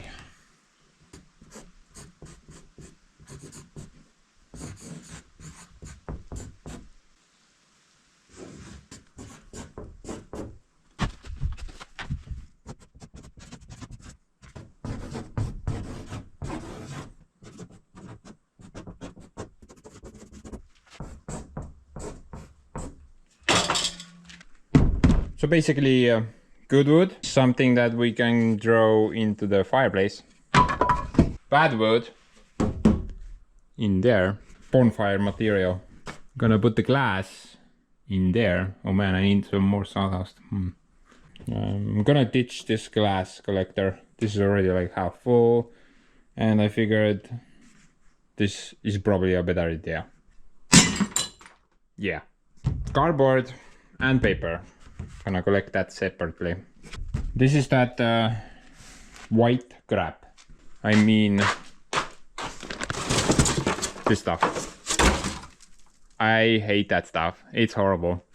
So basically, good wood, something that we can throw into the fireplace. Bad wood in there, bonfire material. Gonna put the glass in there. Oh man, I need some more sawdust. I'm gonna ditch this glass collector. This is already like half full, and I figured this is probably a better idea. Yeah, cardboard and paper. Gonna collect that separately. This is that white crap. I mean, this stuff. I hate that stuff. It's horrible.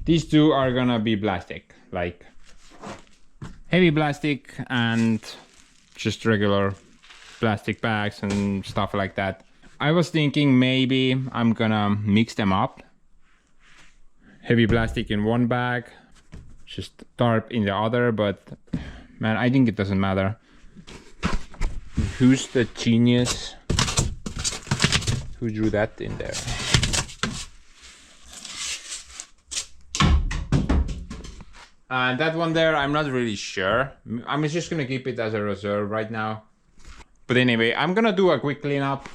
These two are gonna be plastic, like heavy plastic and just regular plastic bags and stuff like that. I was thinking maybe I'm gonna mix them up. Heavy plastic in one bag, just tarp in the other, but man, I think it doesn't matter. Who's the genius who drew that in there? And that one there, I'm not really sure. I'm just gonna keep it as a reserve right now. But anyway, I'm gonna do a quick cleanup.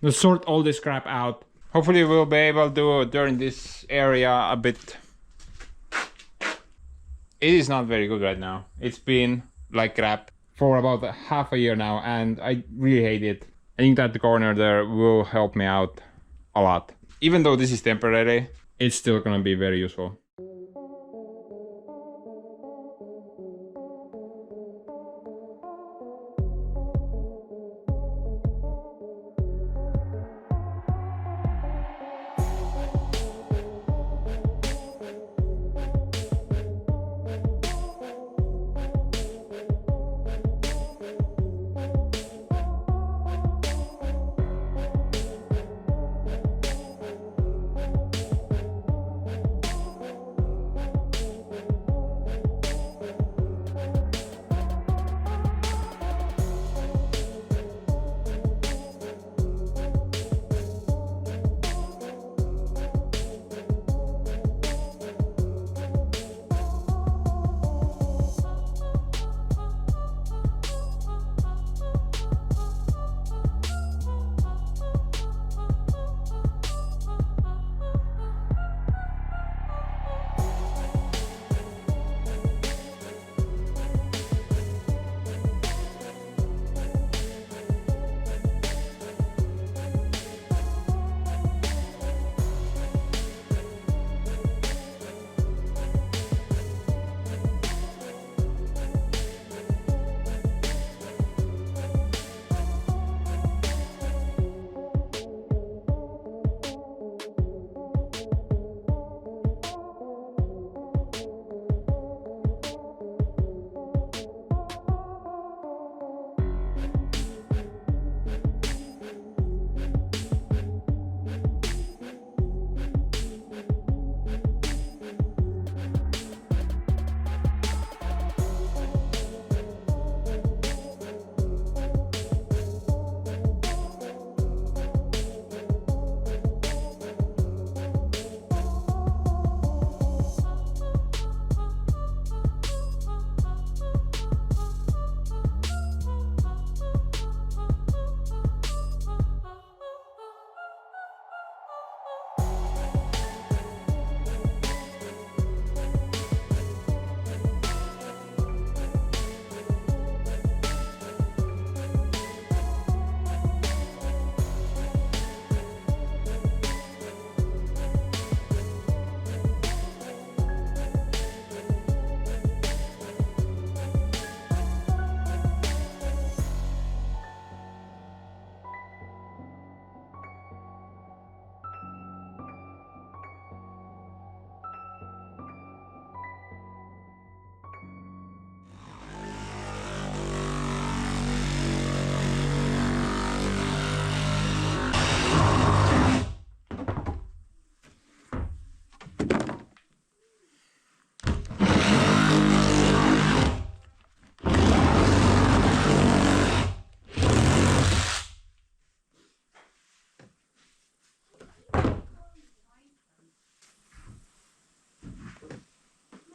We'll sort all this crap out. Hopefully we'll be able to turn this area a bit. It is not very good right now. It's been like crap for about half a year now, and I really hate it. I think that the corner there will help me out a lot. Even though this is temporary, it's still gonna be very useful.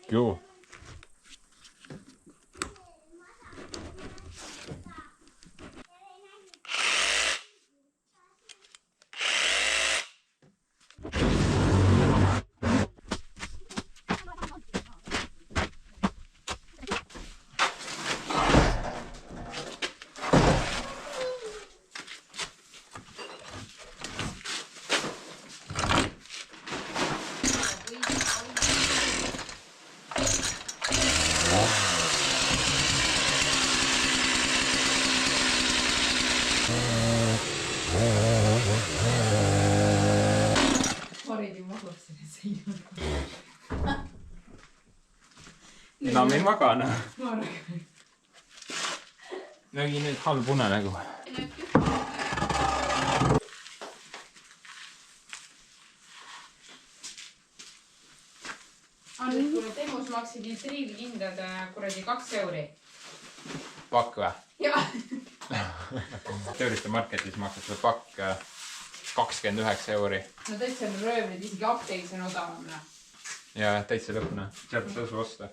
Go. enam ei magane. Nägi nüüd halb unenägu. Temus maksid litriivkindad kuradi 2 euri. Pakk või? Jaa. Tööriiste marketis maksab see pakk 29 euri. No täitsa on röövlid, isegi apteegis on odavam. Ja täitsa lõpune. Sealt tõusu osta.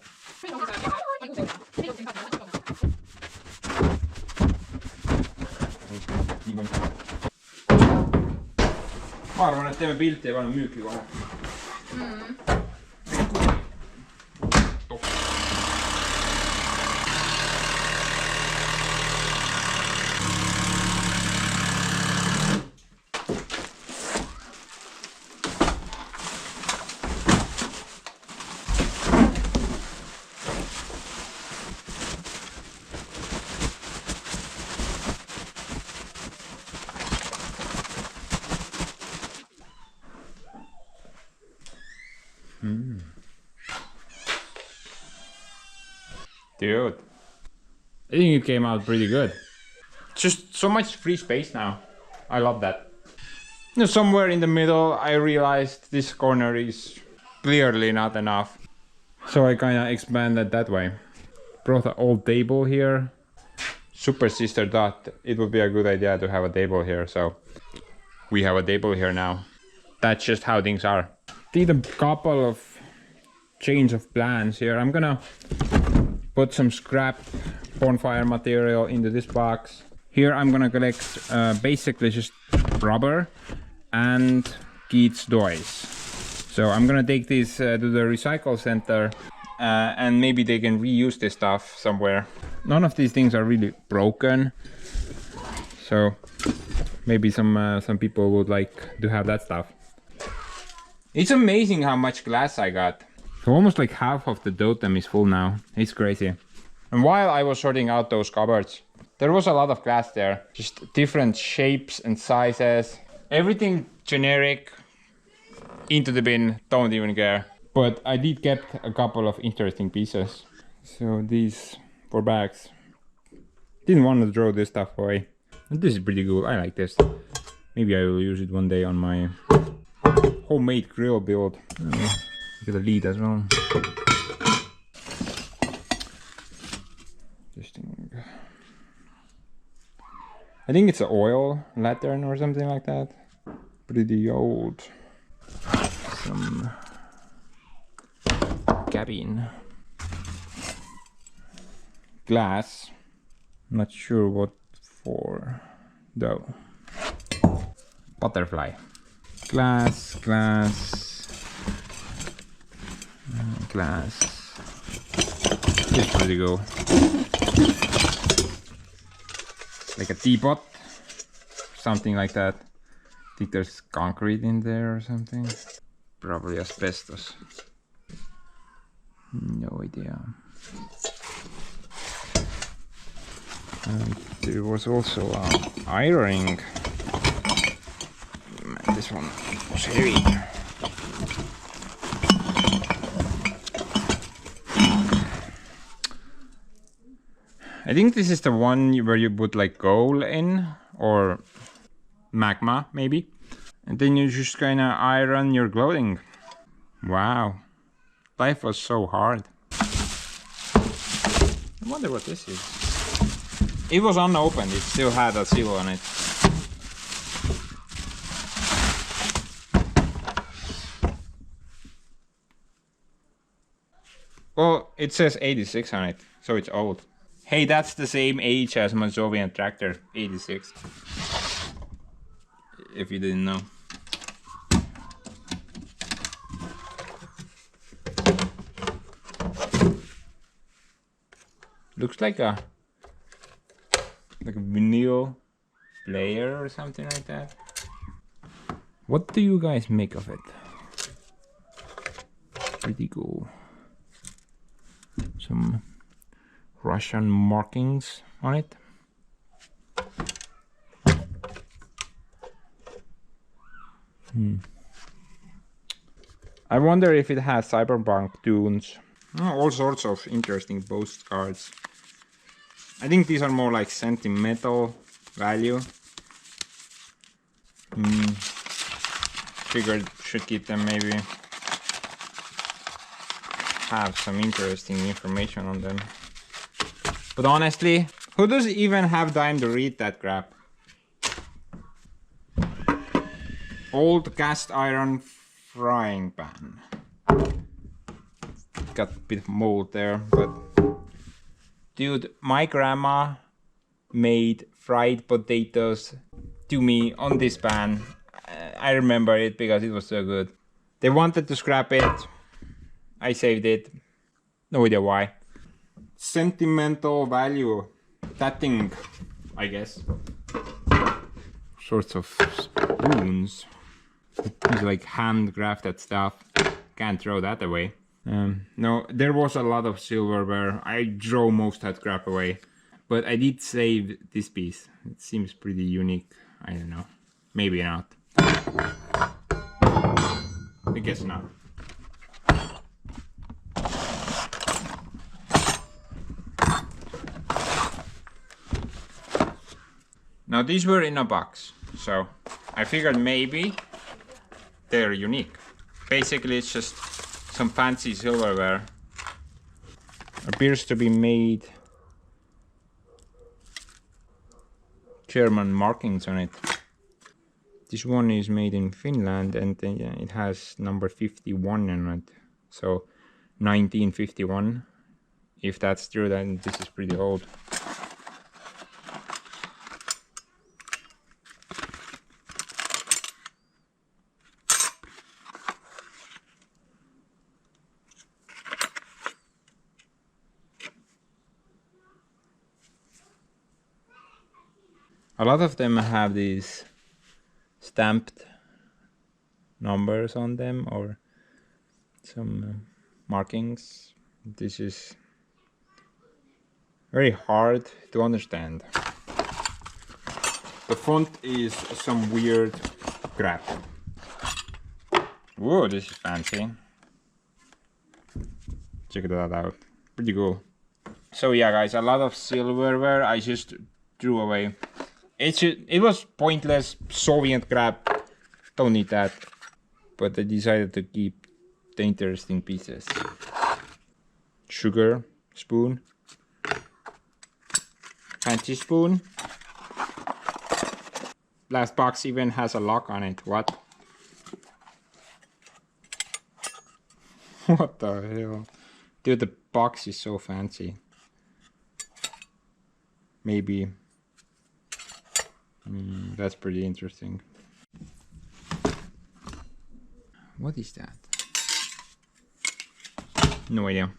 Ma arvan, et teeme pilti ja paneme müüki kohe. Dude, I think it came out pretty good. Just so much free space now. I love that. You know, somewhere in the middle, I realized this corner is clearly not enough. So I kind of expanded that way. Brought an old table here. Super sister thought it would be a good idea to have a table here, so we have a table here now. That's just how things are. Did a couple of change of plans here. I'm gonna put some scrap bonfire material into this box. Here I'm gonna collect basically just rubber and Keats toys. So I'm gonna take these to the recycle center and maybe they can reuse this stuff somewhere. None of these things are really broken, so maybe some people would like to have that stuff. It's amazing how much glass I got. So almost like half of the totem is full now. It's crazy. And while I was sorting out those cupboards, there was a lot of glass there. Just different shapes and sizes. Everything generic. Into the bin, don't even care. But I did get a couple of interesting pieces. So these 4 bags. Didn't want to throw this stuff away. And this is pretty cool. I like this. Maybe I will use it one day on my homemade grill build. Get a lead as well. I think it's an oil lantern or something like that. Pretty old. Some cabin. Glass. Not sure what for though. Butterfly. Glass. It's pretty cool. Like a teapot. Something like that. I think there's concrete in there or something. Probably asbestos. No idea. And there was also an ironing. Man, this one was heavy. I think this is the one where you put like coal in, or magma maybe, and then you just kind of iron your clothing. Wow, life was so hard. I wonder what this is. It was unopened, it still had a seal on it. Well, it says 86 on it, so it's old. Hey, that's the same age as my Soviet tractor, 86. If you didn't know. Looks like a vinyl player or something like that. What do you guys make of it? Pretty cool. Some Russian markings on it. I wonder if it has cyberpunk tunes. All sorts of interesting postcards. I think these are more like sentimental value. Figured should keep them, maybe have some interesting information on them. But honestly, who does even have time to read that crap? Old cast iron frying pan. Got a bit of mold there, but dude, my grandma made fried potatoes to me on this pan. I remember it because it was so good. They wanted to scrap it. I saved it. No idea why. Sentimental value. That thing, I guess. Sorts of spoons. It's like handcrafted stuff. Can't throw that away. No, there was a lot of silverware. I throw most of that crap away. But I did save this piece. It seems pretty unique. I don't know. Maybe not. I guess not. Now these were in a box, so I figured maybe they're unique. Basically it's just some fancy silverware. Appears to be made German markings on it. This one is made in Finland and it has number 51 on it. So 1951. If that's true, then this is pretty old. A lot of them have these stamped numbers on them or some markings. This is very hard to understand. The font is some weird crap. Whoa, this is fancy. Check that out. Pretty cool. So yeah guys, a lot of silverware I just threw away. It was pointless Soviet crap. Don't need that. But I decided to keep the interesting pieces. Sugar spoon. Fancy spoon. Last box even has a lock on it. What? What the hell? Dude, the box is so fancy. Maybe. That's pretty interesting. What is that? No idea.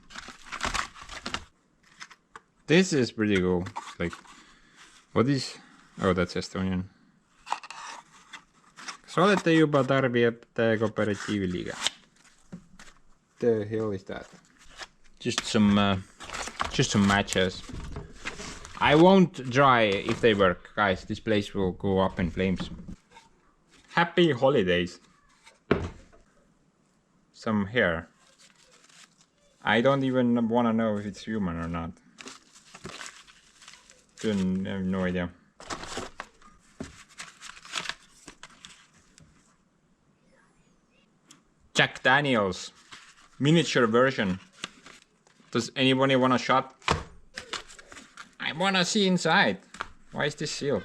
This is pretty cool. Like, what is... Oh, that's Estonian. Kas olete juba tarbijate kooperatiiviliige? The hell is that? Just some matches. I won't try if they work, guys. This place will go up in flames. Happy holidays. Some hair. I don't even want to know if it's human or not. I have no idea. Jack Daniels miniature version. Does anybody want a shot? I wanna see inside. Why is this sealed?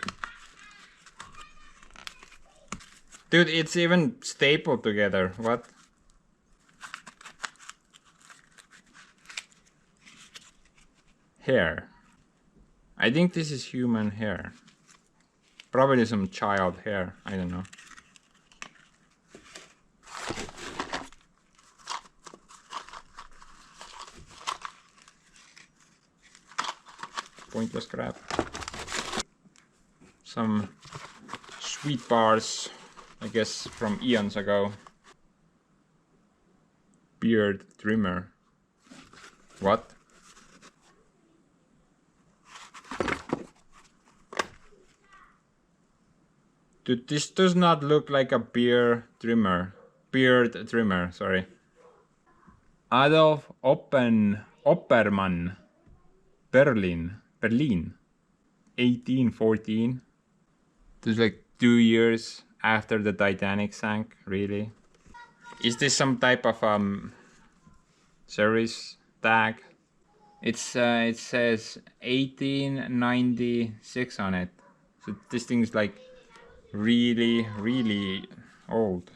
Dude, it's even stapled together. What? Hair. I think this is human hair. Probably some child hair. I don't know. Pointless crap. Some sweet bars, I guess from eons ago. Beard trimmer. What? Dude, this does not look like a beard trimmer, sorry. Adolf Oppermann, Berlin, 1814. This is like 2 years after the Titanic sank, really. Is this some type of service tag? It says 1896 on it. So this thing is like really old.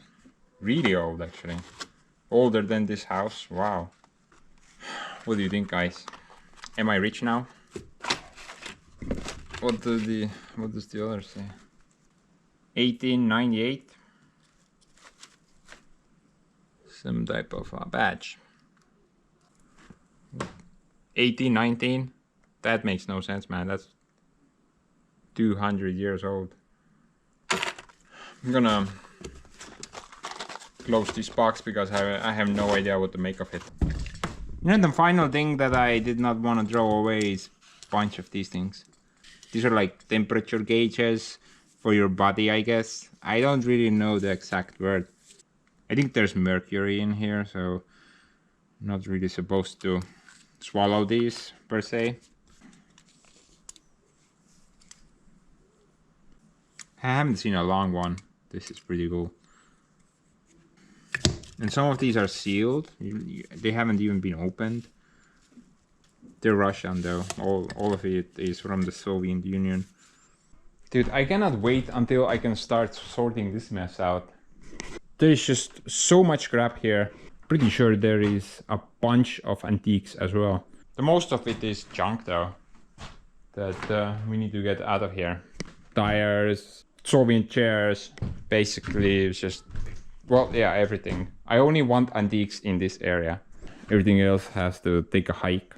Really old, actually. Older than this house. Wow. What do you think, guys? Am I rich now? What does the other say? 1898. Some type of badge. 1819. That makes no sense, man. That's 200 years old. I'm gonna close this box because I have no idea what to make of it. And the final thing that I did not want to throw away is a bunch of these things. These are like temperature gauges for your body, I guess. I don't really know the exact word. I think there's mercury in here, so I'm not really supposed to swallow these per se. I haven't seen a long one. This is pretty cool. And some of these are sealed. They haven't even been opened. They're Russian though. All of it is from the Soviet Union. Dude, I cannot wait until I can start sorting this mess out. There is just so much crap here. Pretty sure there is a bunch of antiques as well. The most of it is junk though, that we need to get out of here. Tires, Soviet chairs, basically it's just, well, yeah, everything. I only want antiques in this area. Everything else has to take a hike.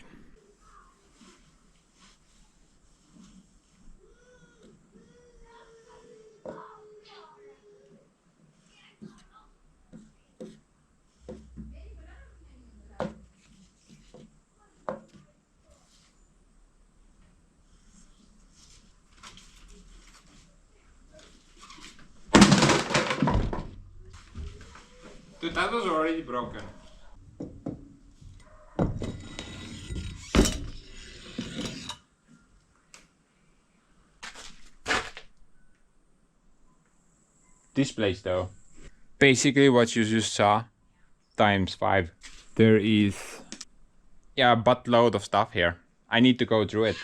Dude, that was already broken. This place though, basically what you just saw times 5. There is, yeah, a buttload of stuff here. I need to go through it.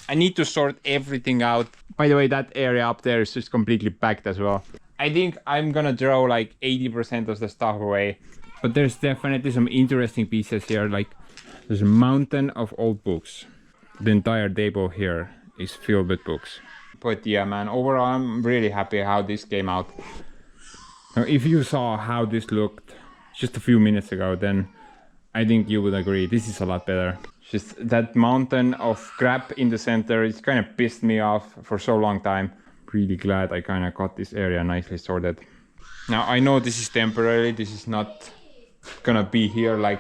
I need to sort everything out. By the way, that area up there is just completely packed as well. I think I'm gonna throw like 80% of the stuff away. But there's definitely some interesting pieces here. Like there's a mountain of old books. The entire table here is filled with books. But yeah, man, overall I'm really happy how this came out. Now, if you saw how this looked just a few minutes ago, then I think you would agree this is a lot better. Just that mountain of crap in the center, it's kind of pissed me off for so long time. Really glad I kind of got this area nicely sorted. Now I know this is temporary, this is not gonna be here like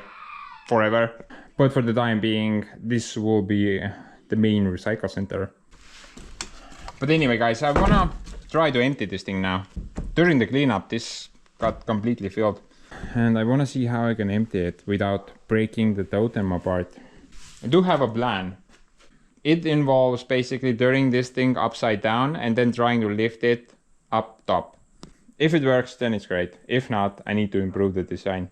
forever, but for the time being this will be the main recycle center. But anyway guys, I wanna try to empty this thing now. During the cleanup this got completely filled and I wanna see how I can empty it without breaking the totem apart. I do have a plan. It involves basically turning this thing upside down and then trying to lift it up top. If it works, then it's great. If not, I need to improve the design.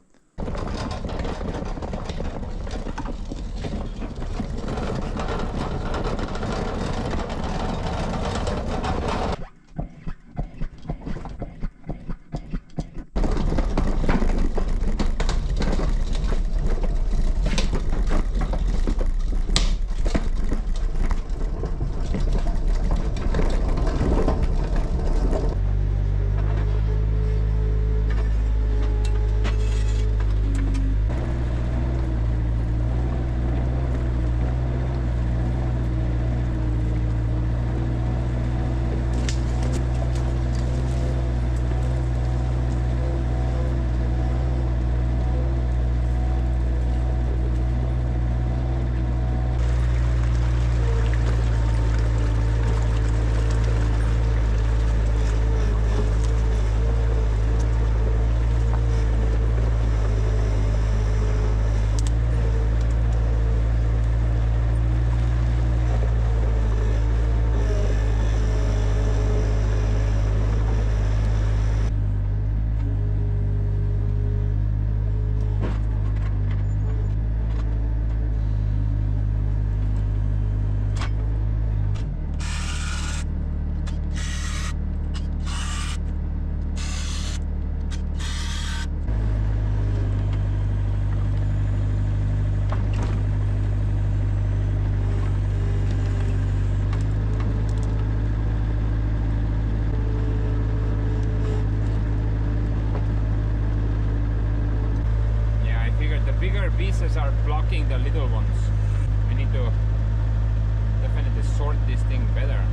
sort this thing better.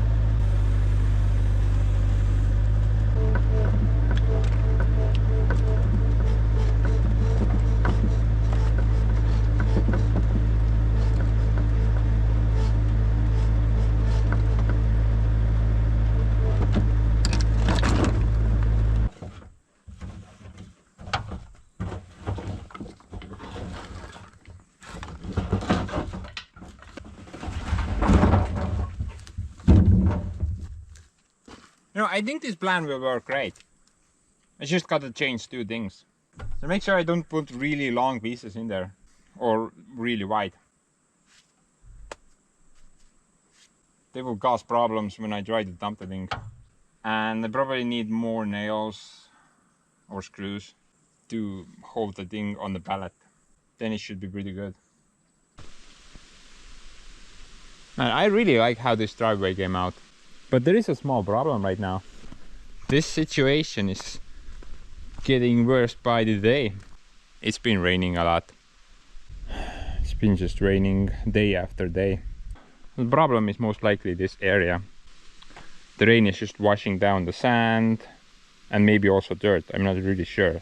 You know, I think this plan will work great. I just gotta change two things. So make sure I don't put really long pieces in there or really wide. They will cause problems when I try to dump the thing. And I probably need more nails or screws to hold the thing on the pallet. Then it should be pretty good. And I really like how this driveway came out. But there is a small problem right now. This situation is getting worse by the day. It's been raining a lot. It's been just raining day after day. The problem is most likely this area. The rain is just washing down the sand and maybe also dirt. I'm not really sure.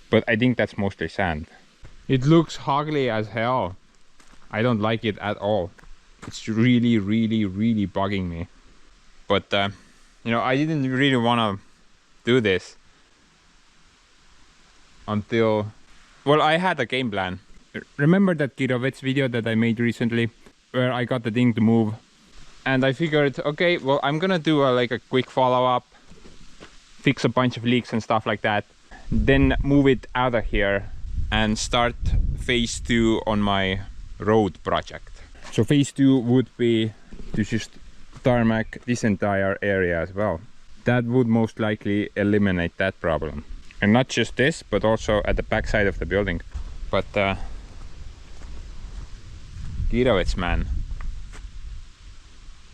But I think that's mostly sand. It looks ugly as hell. I don't like it at all. It's really bugging me. But you know, I didn't really want to do this until, well, I had a game plan. Remember that Kirovets video that I made recently where I got the thing to move? And I figured, okay, well, I'm gonna do like a quick follow-up, fix a bunch of leaks and stuff like that, then move it out of here and start phase 2 on my road project. So phase 2 would be to just tarmac this entire area as well. That would most likely eliminate that problem. And not just this, but also at the back side of the building. But Kirovets, man.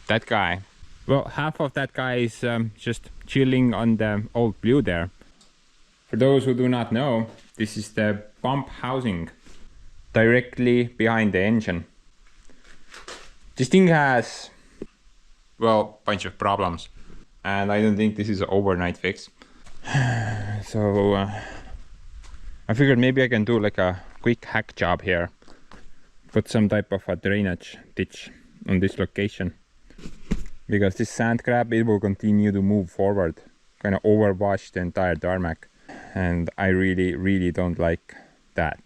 That guy. Well, half of that guy is just chilling on the old blue there. For those who do not know, this is the pump housing directly behind the engine. This thing has, well, a bunch of problems, and I don't think this is an overnight fix. So I figured maybe I can do like a quick hack job here. Put some type of a drainage ditch on this location. Because this sand crab, it will continue to move forward, kind of overwash the entire tarmac. And I really don't like that.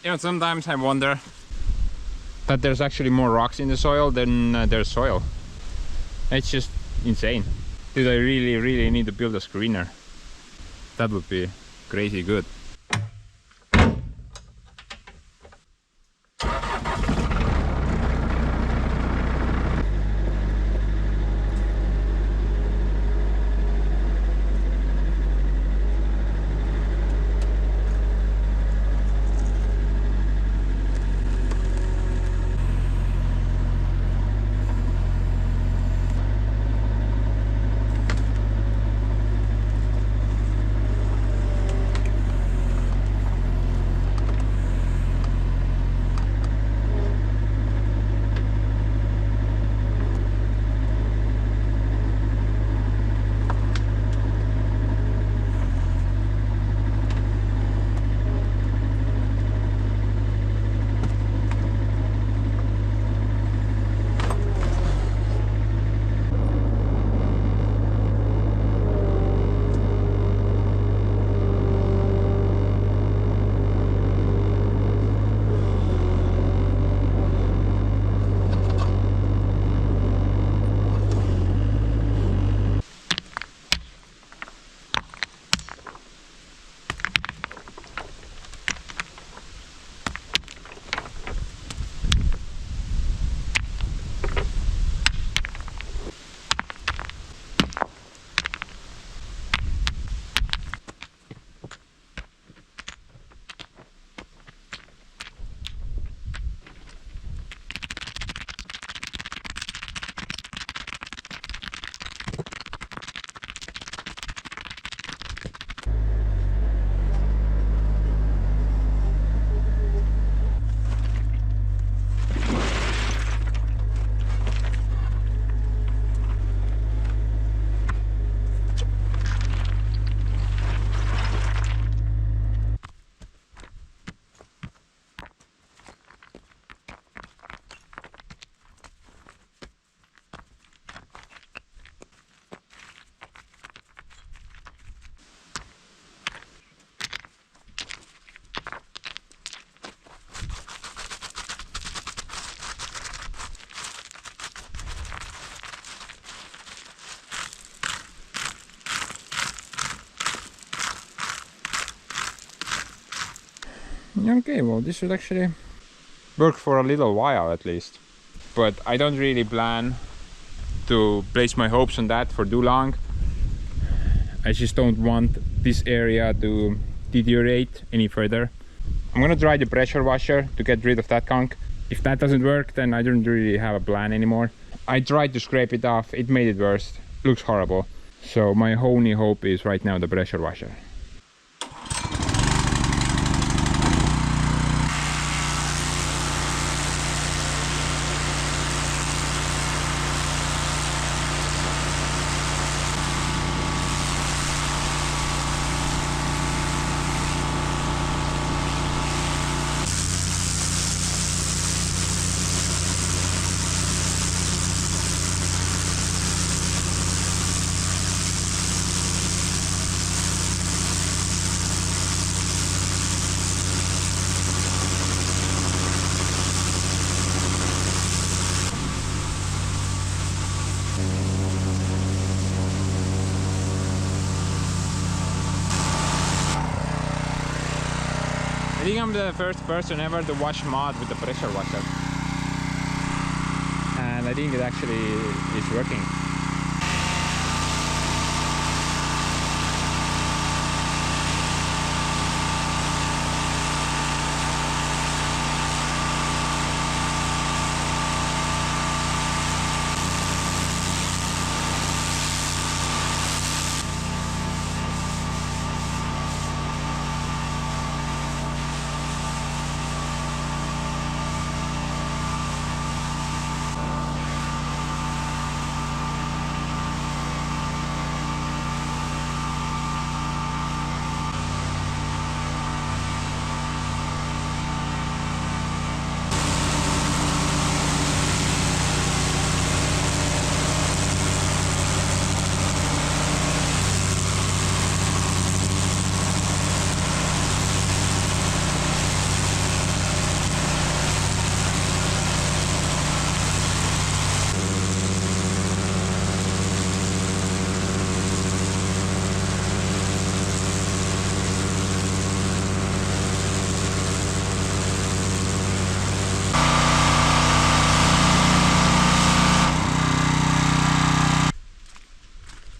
You know, sometimes I wonder that there's actually more rocks in the soil than there's soil. It's just insane. Dude, I really need to build a screener. That would be crazy good. Okay, well, this should actually work for a little while at least. But I don't really plan to place my hopes on that for too long. I just don't want this area to deteriorate any further. I'm gonna try the pressure washer to get rid of that gunk. If that doesn't work, then I don't really have a plan anymore. I tried to scrape it off, it made it worse. Looks horrible. So my only hope is right now the pressure washer. I think I'm the first person ever to wash mud with the pressure washer. and I think it actually is working.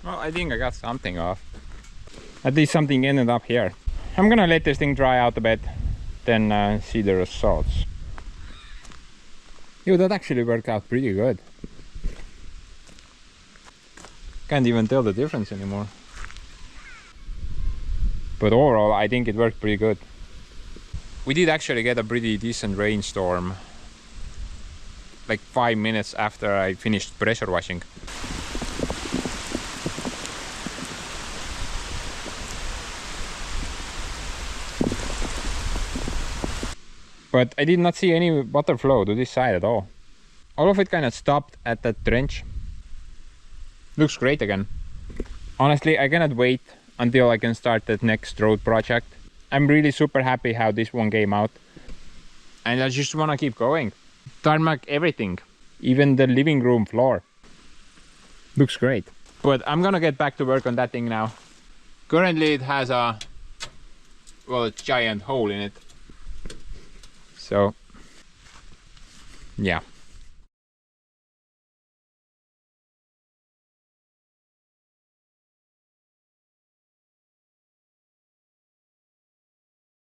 Well, I think I got something off. At least something ended up here. I'm gonna let this thing dry out a bit, then see the results. Yo, that actually worked out pretty good. Can't even tell the difference anymore. But overall, I think it worked pretty good. We did actually get a pretty decent rainstorm, like 5 minutes after I finished pressure washing. But I did not see any water flow to this side at all. All of it kind of stopped at that trench. Looks great again. Honestly, I cannot wait until I can start that next road project. I'm really super happy how this one came out. And I just want to keep going. Tarmac everything. Even the living room floor. Looks great. But I'm gonna get back to work on that thing now. Currently it has a giant hole in it. So, yeah.